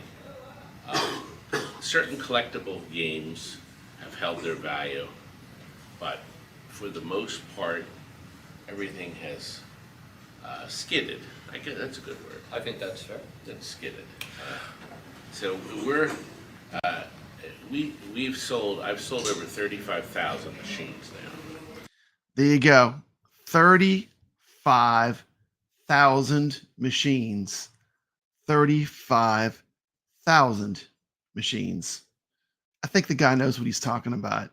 Certain collectible games have held their value, but for the most part, everything has skidded. I guess that's a good word. I think that's fair. That's skidded. So I've sold over 35,000 machines now. There you go. 35,000 machines. 35,000 machines. I think the guy knows what he's talking about.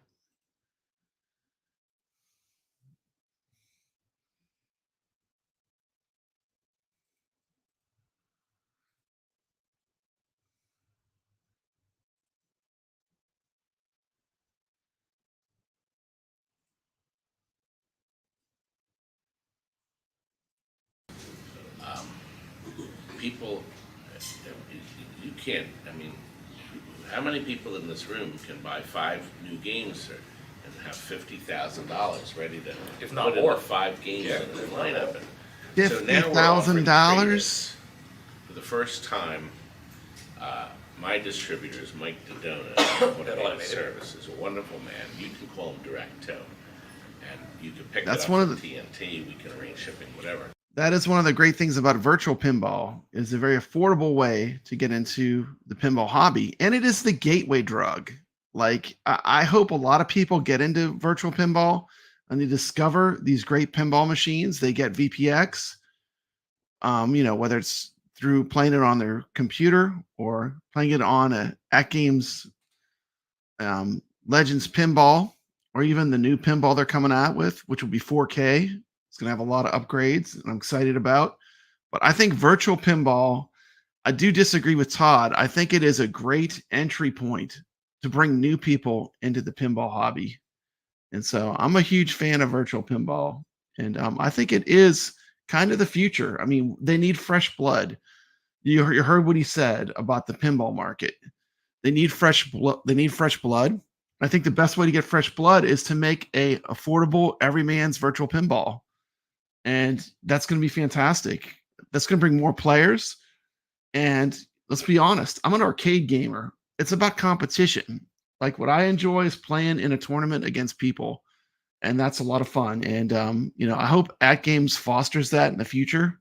People, you can't, I mean, how many people in this room can buy 5 new games and have $50,000 ready to If not put in more. the 5 games Yeah, in the if not lineup? more. So now we're offering $50,000? trade-ins. For the first time, my distributor is Mike Dodona, Automated Services, a wonderful man. You can call him direct too. And you can pick That's it up one of from the- TNT, we can arrange shipping, whatever. That is one of the great things about virtual pinball. It's a very affordable way to get into the pinball hobby, and it is the gateway drug. Like I hope a lot of people get into virtual pinball and they discover these great pinball machines. They get VPX, whether it's through playing it on their computer or playing it on a At Games Legends pinball, or even the new pinball they're coming out with, which will be 4K. It's going to have a lot of upgrades, and I'm excited about. But I think virtual pinball, I do disagree with Todd. I think it is a great entry point to bring new people into the pinball hobby. And so I'm a huge fan of virtual pinball. And I think it is kind of the future. I mean, they need fresh blood. You heard what he said about the pinball market. They need fresh blood. They need fresh blood. I think the best way to get fresh blood is to make a affordable everyman's virtual pinball. And that's going to be fantastic. That's going to bring more players. And let's be honest, I'm an arcade gamer. It's about competition. Like what I enjoy is playing in a tournament against people. And that's a lot of fun. And, I hope At Games fosters that in the future.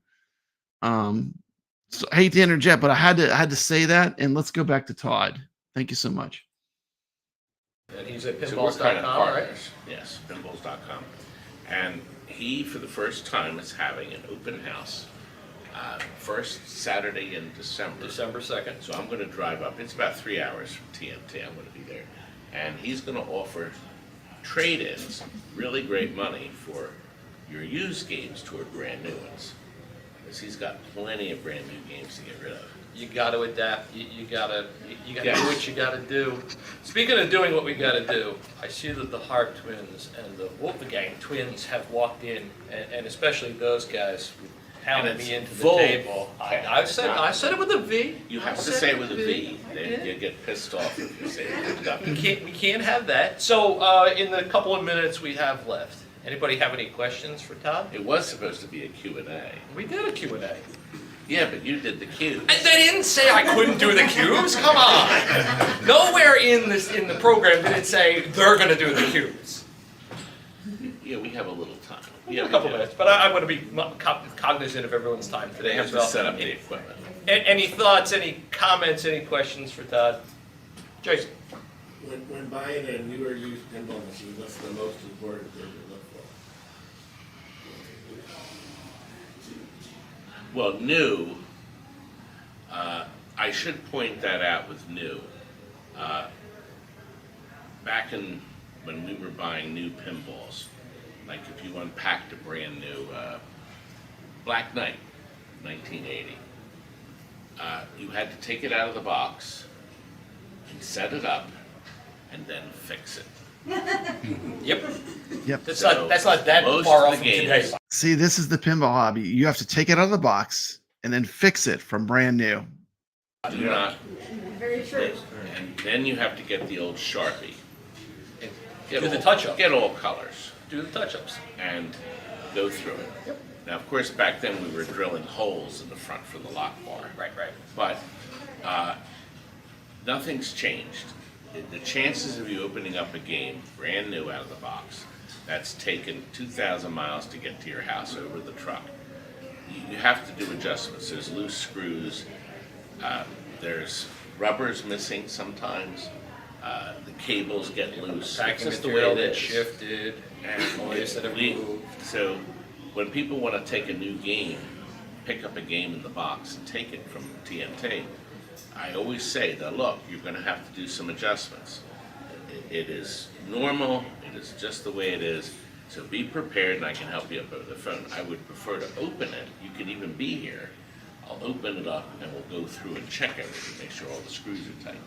So I hate to interject, but I had to say that. And let's go back to Todd. Thank you so much. And he's at So we're kind of pinballs.com, right? partners. Yes, pinballs.com. And he, for the first time, is having an open house, first Saturday in December. December 2nd. So I'm going to drive up. It's about 3 hours from TNT. I'm going to be there. And he's going to offer trade-ins, really great money for your used games toward brand new ones. Because he's got plenty of brand new games to get rid of. You got to adapt. You got to Yes. do what you got to do. Speaking of doing what we got to do, I see that the Hart twins and the Wolfgang twins have walked in, and especially those guys pounded And it's me into the Vol- table. Okay. I said it with a V. You I have to said say it with a I V. did. You get pissed off if you say it with a W. We can't have that. So in the couple of minutes we have left, anybody have any questions for Todd? It was supposed to be a Q&A. We did a Q&A. Yeah, but you did the cubes. And they didn't say I couldn't do the cubes. Come on. Nowhere in the program did it say they're going to do the cubes. Yeah, we have a little time. Yeah, a couple minutes, but I want to be cognizant of everyone's time today They have as to well. set up the equipment. Any thoughts, any comments, any questions for Todd? Jason? When buying a new or used pinball machine, what's the most important thing to look for? Well, new, I should point that out with new. Back when we were buying new pinballs, like if you unpacked a brand new Black Knight, 1980, you had to take it out of the box and set it up and then fix it. Yep. Yep. That's So, not that most far of off the from games- today. See, this is the pinball hobby. You have to take it out of the box and then fix it from brand new. Do not, Very true. and then you have to get the old Sharpie. Do the touch-up. Get all colors Do the touch-ups. and go through it. Yep. Now, of course, back then we were drilling holes in the front for the lock bar. Right. But nothing's changed. The chances of you opening up a game brand new out of the box, that's taken 2,000 miles to get to your house over the truck. You have to do adjustments. There's loose screws. There's rubbers missing sometimes. The cables get loose. Packing It's just the way material it that is. shifted, toys that have moved. So when people want to take a new game, pick up a game in the box and take it from TNT, I always say that, look, you're going to have to do some adjustments. It is normal. It is just the way it is. So be prepared, and I can help you up over the phone. I would prefer to open it. You can even be here. I'll open it up, and we'll go through and check everything, make sure all the screws are tight.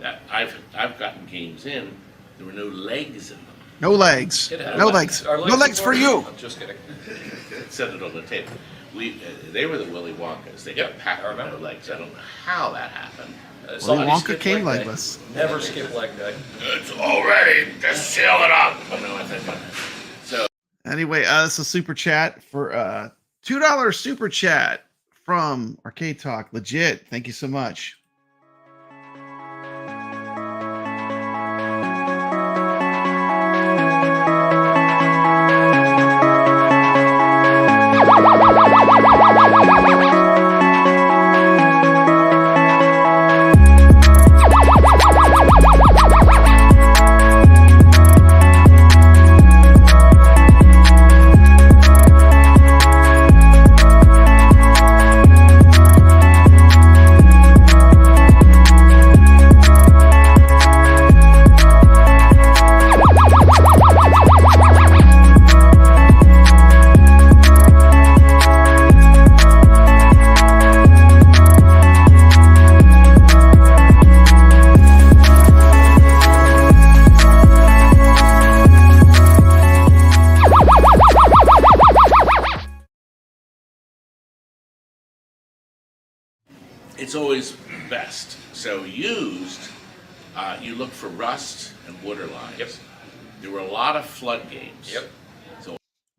That I've gotten games in. There were no legs in them. No legs. It had No legs. legs. Are No legs for you. I'm just kidding. Set it on the table. They were the Willy Wonkas. They got Yep, packed I with no remember. legs. I don't know how that happened. Willy Somebody Wonka skipped came leg day. legless. Never skip leg day. It's all ready. Just seal it up. Oh, no, I think so. Anyway, this is a super chat for $2 super chat from Arcade Talk. Legit. Thank you so much. It's always best. So used, you look for rust and water lines. Yep. There were a lot of flood games. Yep.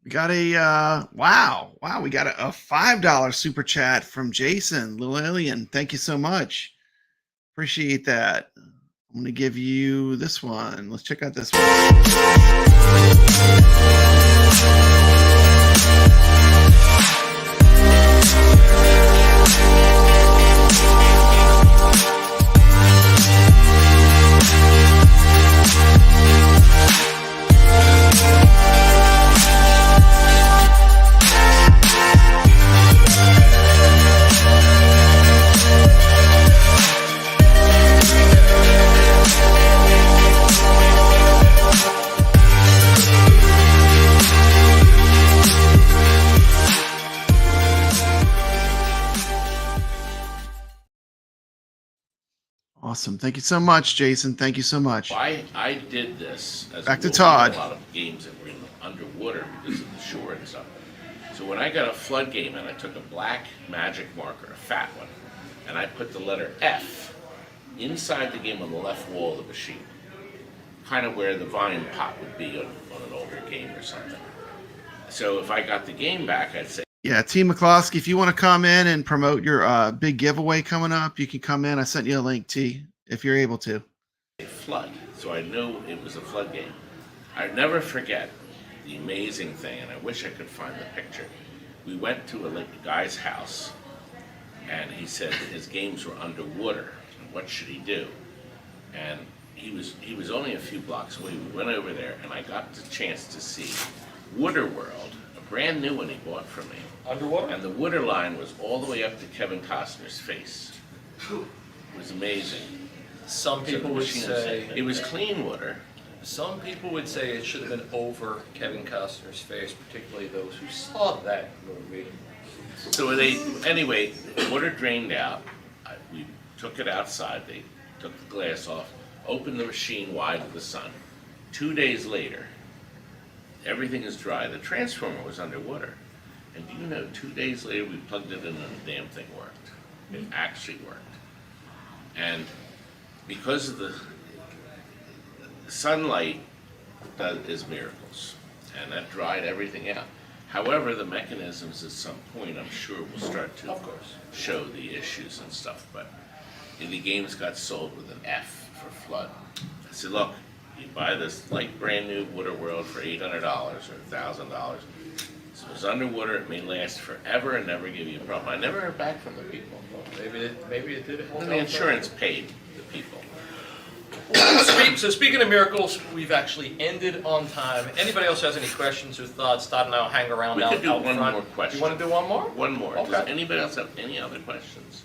We got a wow. We got a $5 super chat from Jason, Little Alien. Thank you so much. Appreciate that. I'm gonna give you this one. Let's check out this one. Awesome. Thank you so much, Jason. Thank you so much. I did this as Back to a rule. Todd. A lot of games that were in underwater because of the shore and stuff. So when I got a flood game and I took a black magic marker, a fat one, and I put the letter F inside the game on the left wall of the machine, kind of where the volume pot would be on an older game or something. So if I got the game back, I'd say, Yeah, T. McCloskey, if you want to come in and promote your big giveaway coming up, you can come in. I sent you a link, T, if you're able to. A flood, so I knew it was a flood game. I'd never forget the amazing thing, and I wish I could find the picture. We went to a guy's house, and he said that his games were underwater. And what should he do? And he was only a few blocks away. We went over there, and I got the chance to see Water World, a brand new one he bought from me. Underwater? And the water line was all the way up to Kevin Costner's face. It was amazing. Some people would say it was clean water. Some people would say it should have been over Kevin Costner's face, particularly those who saw that movie. So anyway, the water drained out. We took it outside. They took the glass off, opened the machine wide to the sun. 2 days later, everything is dry. The transformer was underwater. And do you know, 2 days later, we plugged it in and the damn thing worked. It actually worked. And because of the sunlight is miracles, and that dried everything out. However, the mechanisms at some point, I'm sure, will start to show the issues and stuff. But the games got sold with an F for flood. I said, look, you buy this like brand new Water World for $800 or $1,000. So it's underwater, it may last forever and never give you a problem. I never heard back from the people. Maybe it did it. And the insurance paid the people. So speaking of miracles, we've actually ended on time. Anybody else has any questions or thoughts? Todd and I will hang around We out could do out one front. more question. You want to do one more? One more. Okay. Does anybody else have any other questions?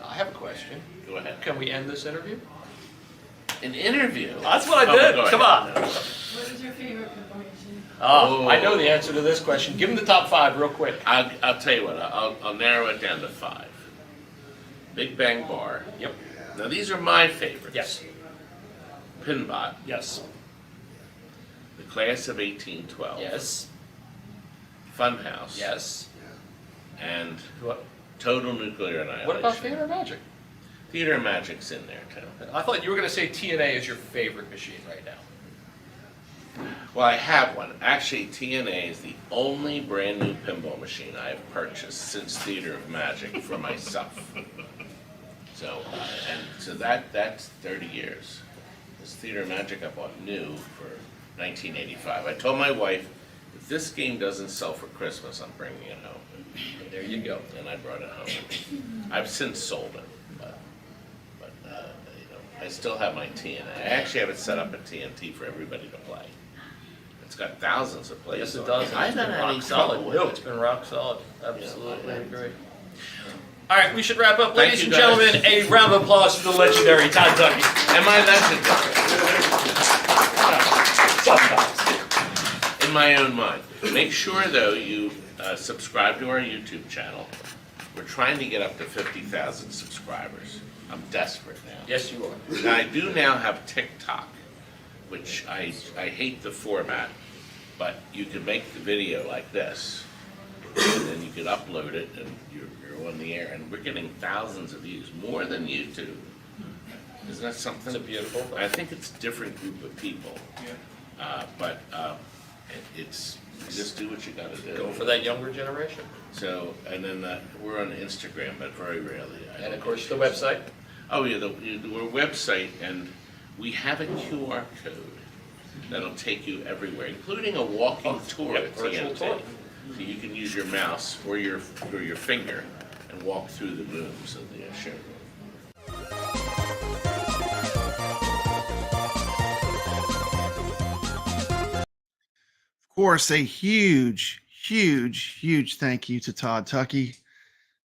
I have a question. Go ahead. Can we end this interview? An interview? That's what I Oh, did. go Come ahead. on. What is your favorite pinball machine? Oh, I know the answer to this question. Give them the top 5 real quick. I'll tell you what, I'll narrow it down to 5. Big Bang Bar. Yep. Now these are my favorites. Yes. Pinbot. Yes. The Class of 1812. Yes. Funhouse. Yes. And What? Total Nuclear Annihilation. What about Theater of Magic? Theater of Magic's in there too. I thought you were going to say TNA is your favorite machine right now. Well, I have one. Actually, TNA is the only brand new pinball machine I have purchased since Theater of Magic for myself. So, that's 30 years. This Theater of Magic I bought new for 1985. I told my wife, if this game doesn't sell for Christmas, I'm bringing it home. And there you go. And I brought it home. I've since sold it, but I still have my TNA. I actually have it set up at TNT for everybody to play. It's got thousands of plays. Yes, it on does. I It's haven't been had any rock trouble solid. with No, it. it's been rock solid. Absolutely Yeah, I agree. All right, we should wrap up. Thank Ladies you, and guys. gentlemen, a round of applause for the legendary Todd Tuckey. Am I legendary? In my own mind. Make sure, though, you subscribe to our YouTube channel. We're trying to get up to 50,000 subscribers. I'm desperate now. Yes, you are. Now, I do now have TikTok, which I hate the format, but you can make the video like this, and then you can upload it, and you're on the air, and we're getting thousands of views, more than YouTube. Isn't that something? It's a beautiful thing. I think it's a different group of people, but it's you just do what you got to do. Go for that younger generation. So, and then we're on Instagram, but very rarely. And of course, the website. Oh yeah, our website, and we have a QR code that'll take you everywhere, including a walking tour. yep, at virtual TNT. tour. So you can use your mouse or your finger and walk through the rooms of the showroom. Of course, a huge thank you to Todd Tuckey.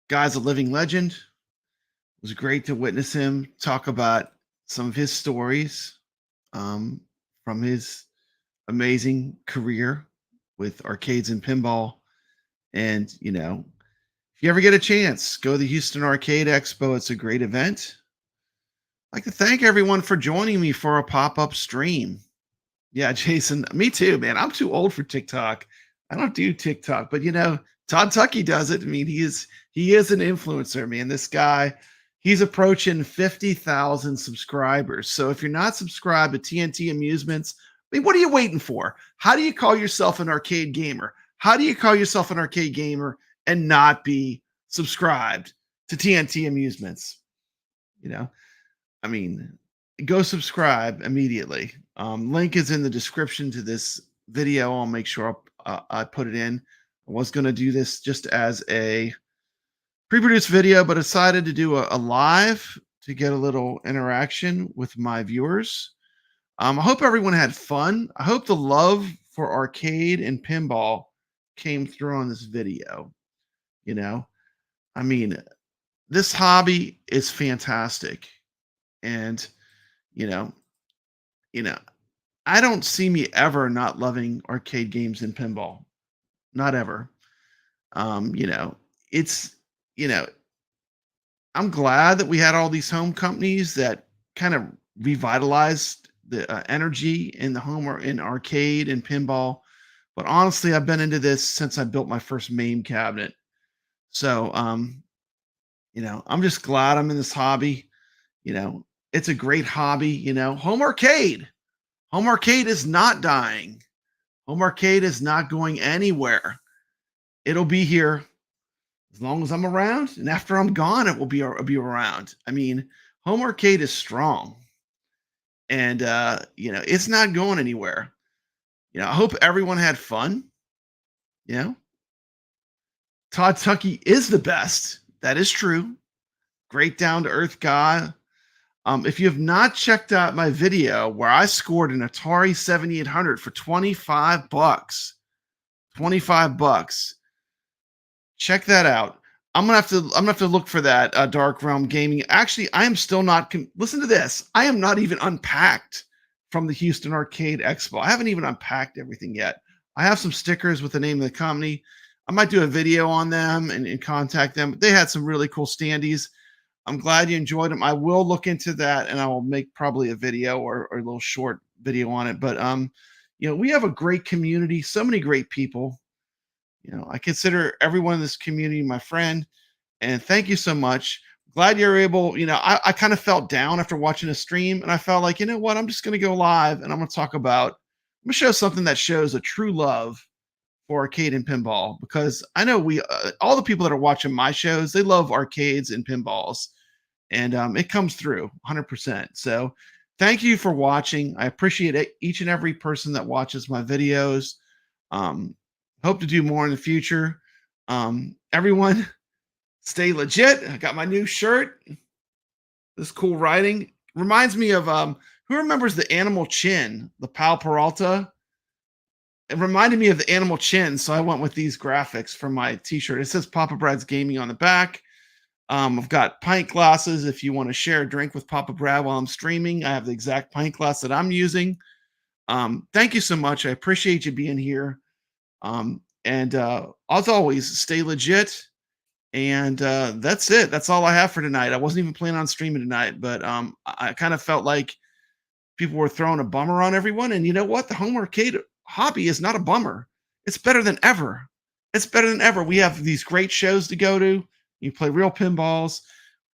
Guy's a living legend. It was great to witness him talk about some of his stories from his amazing career with arcades and pinball. And, you know, if you ever get a chance, go to the Houston Arcade Expo. It's a great event. I'd like to thank everyone for joining me for a pop-up stream. Yeah, Jason, me too, man. I'm too old for TikTok. I don't do TikTok, but you know, Todd Tuckey does it. I mean, he is an influencer, man. This guy, he's approaching 50,000 subscribers. So if you're not subscribed to TNT Amusements, I mean, what are you waiting for? How do you call yourself an arcade gamer? How do you call yourself an arcade gamer and not be subscribed to TNT Amusements? You know, I mean, go subscribe immediately. Link is in the description to this video. I'll make sure I put it in. I was going to do this just as a pre-produced video, but decided to do a live to get a little interaction with my viewers. I hope everyone had fun. I hope the love for arcade and pinball came through on this video. You know, I mean, this hobby is fantastic. And, you know, I don't see me ever not loving arcade games and pinball. Not ever. You know, it's, you know, I'm glad that we had all these home companies that kind of revitalized the energy in the home or in arcade and pinball. But honestly, I've been into this since I built my first MAME cabinet. So, you know, I'm just glad I'm in this hobby. You know, it's a great hobby. You know, home arcade. Home arcade is not dying. Home arcade is not going anywhere. It'll be here as long as I'm around, and after I'm gone, it will be around. I mean, home arcade is strong, and you know, it's not going anywhere. You know, I hope everyone had fun. You know, Todd Tuckey is the best. That is true. Great down to earth guy. If you have not checked out my video where I scored an Atari 7800 for 25 bucks, 25 bucks. Check that out. I'm gonna have to look for that Dark Realm Gaming. Actually, I am still not. Listen to this. I am not even unpacked from the Houston Arcade Expo. I haven't even unpacked everything yet. I have some stickers with the name of the company. I might do a video on them and contact them. They had some really cool standees. I'm glad you enjoyed them. I will look into that, and I will make probably a video or a little short video on it. But you know, we have a great community. So many great people. You know, I consider everyone in this community my friend, and thank you so much. Glad you're able, you know, I kind of felt down after watching a stream, and I felt like, you know what, I'm just going to go live and I'm going to talk about, I'm going to show something that shows a true love for arcade and pinball, because I know all the people that are watching my shows, they love arcades and pinballs, and it comes through 100%. So thank you for watching. I appreciate it, each and every person that watches my videos. Hope to do more in the future. Everyone, stay legit. I got my new shirt. This cool writing reminds me of who remembers the Animal Chin, the Pal Peralta? It reminded me of the Animal Chin, so I went with these graphics for my t-shirt. It says Papa Brad's Gaming on the back. I've got pint glasses if you want to share a drink with Papa Brad while I'm streaming. I have the exact pint glass that I'm using. Thank you so much. I appreciate you being here. And as always, stay legit. And that's it. That's all I have for tonight. I wasn't even planning on streaming tonight, but I kind of felt like people were throwing a bummer on everyone. And you know what? The home arcade hobby is not a bummer. It's better than ever. It's better than ever. We have these great shows to go to. You play real pinballs.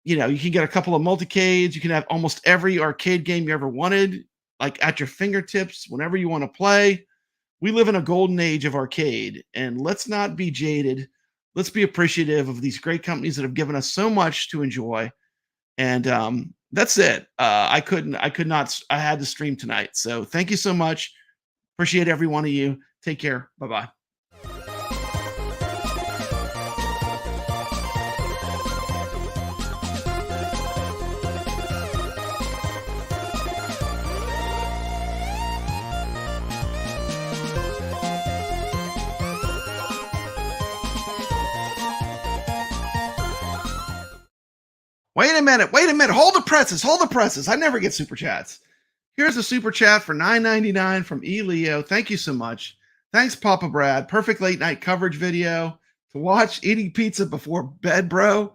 You know, you can get a couple of multicades. You can have almost every arcade game you ever wanted, like at your fingertips, whenever you want to play. We live in a golden age of arcade, and let's not be jaded. Let's be appreciative of these great companies that have given us so much to enjoy. And that's it. I had to stream tonight. So thank you so much. Appreciate every one of you. Take care. Bye-bye. Wait a minute. Hold the presses. I never get super chats. Here's a super chat for $9.99 from Leo. Thank you so much. Thanks, Papa Brad. Perfect late night coverage video to watch eating pizza before bed, bro.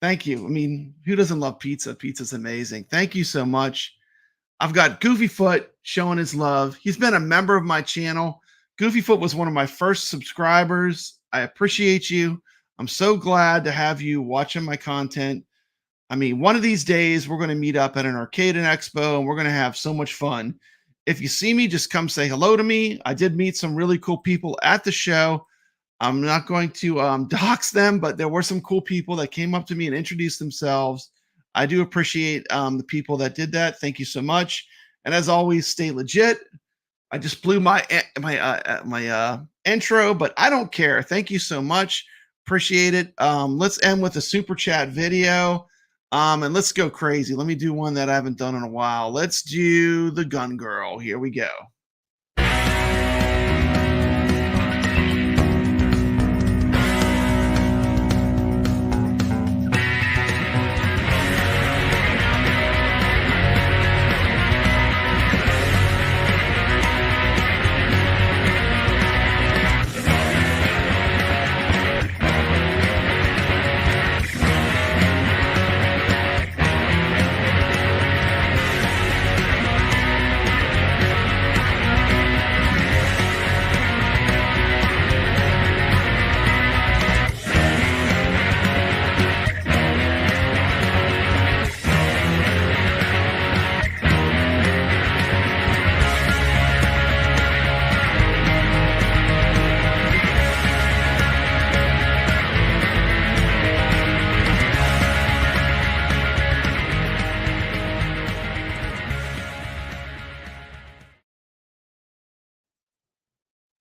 Thank you. I mean, who doesn't love pizza? Pizza's amazing. Thank you so much. I've got Goofyfoot showing his love. He's been a member of my channel. Goofyfoot was one of my first subscribers. I appreciate you. I'm so glad to have you watching my content. I mean, one of these days, we're going to meet up at an Arcade Expo, and we're going to have so much fun. If you see me, just come say hello to me. I did meet some really cool people at the show. I'm not going to dox them, but there were some cool people that came up to me and introduced themselves. I do appreciate the people that did that. Thank you so much. And as always, stay legit. I just blew my intro, but I don't care. Thank you so much. Appreciate it. Let's end with a super chat video. And let's go crazy. Let me do one that I haven't done in a while. Let's do the gun girl. Here we go.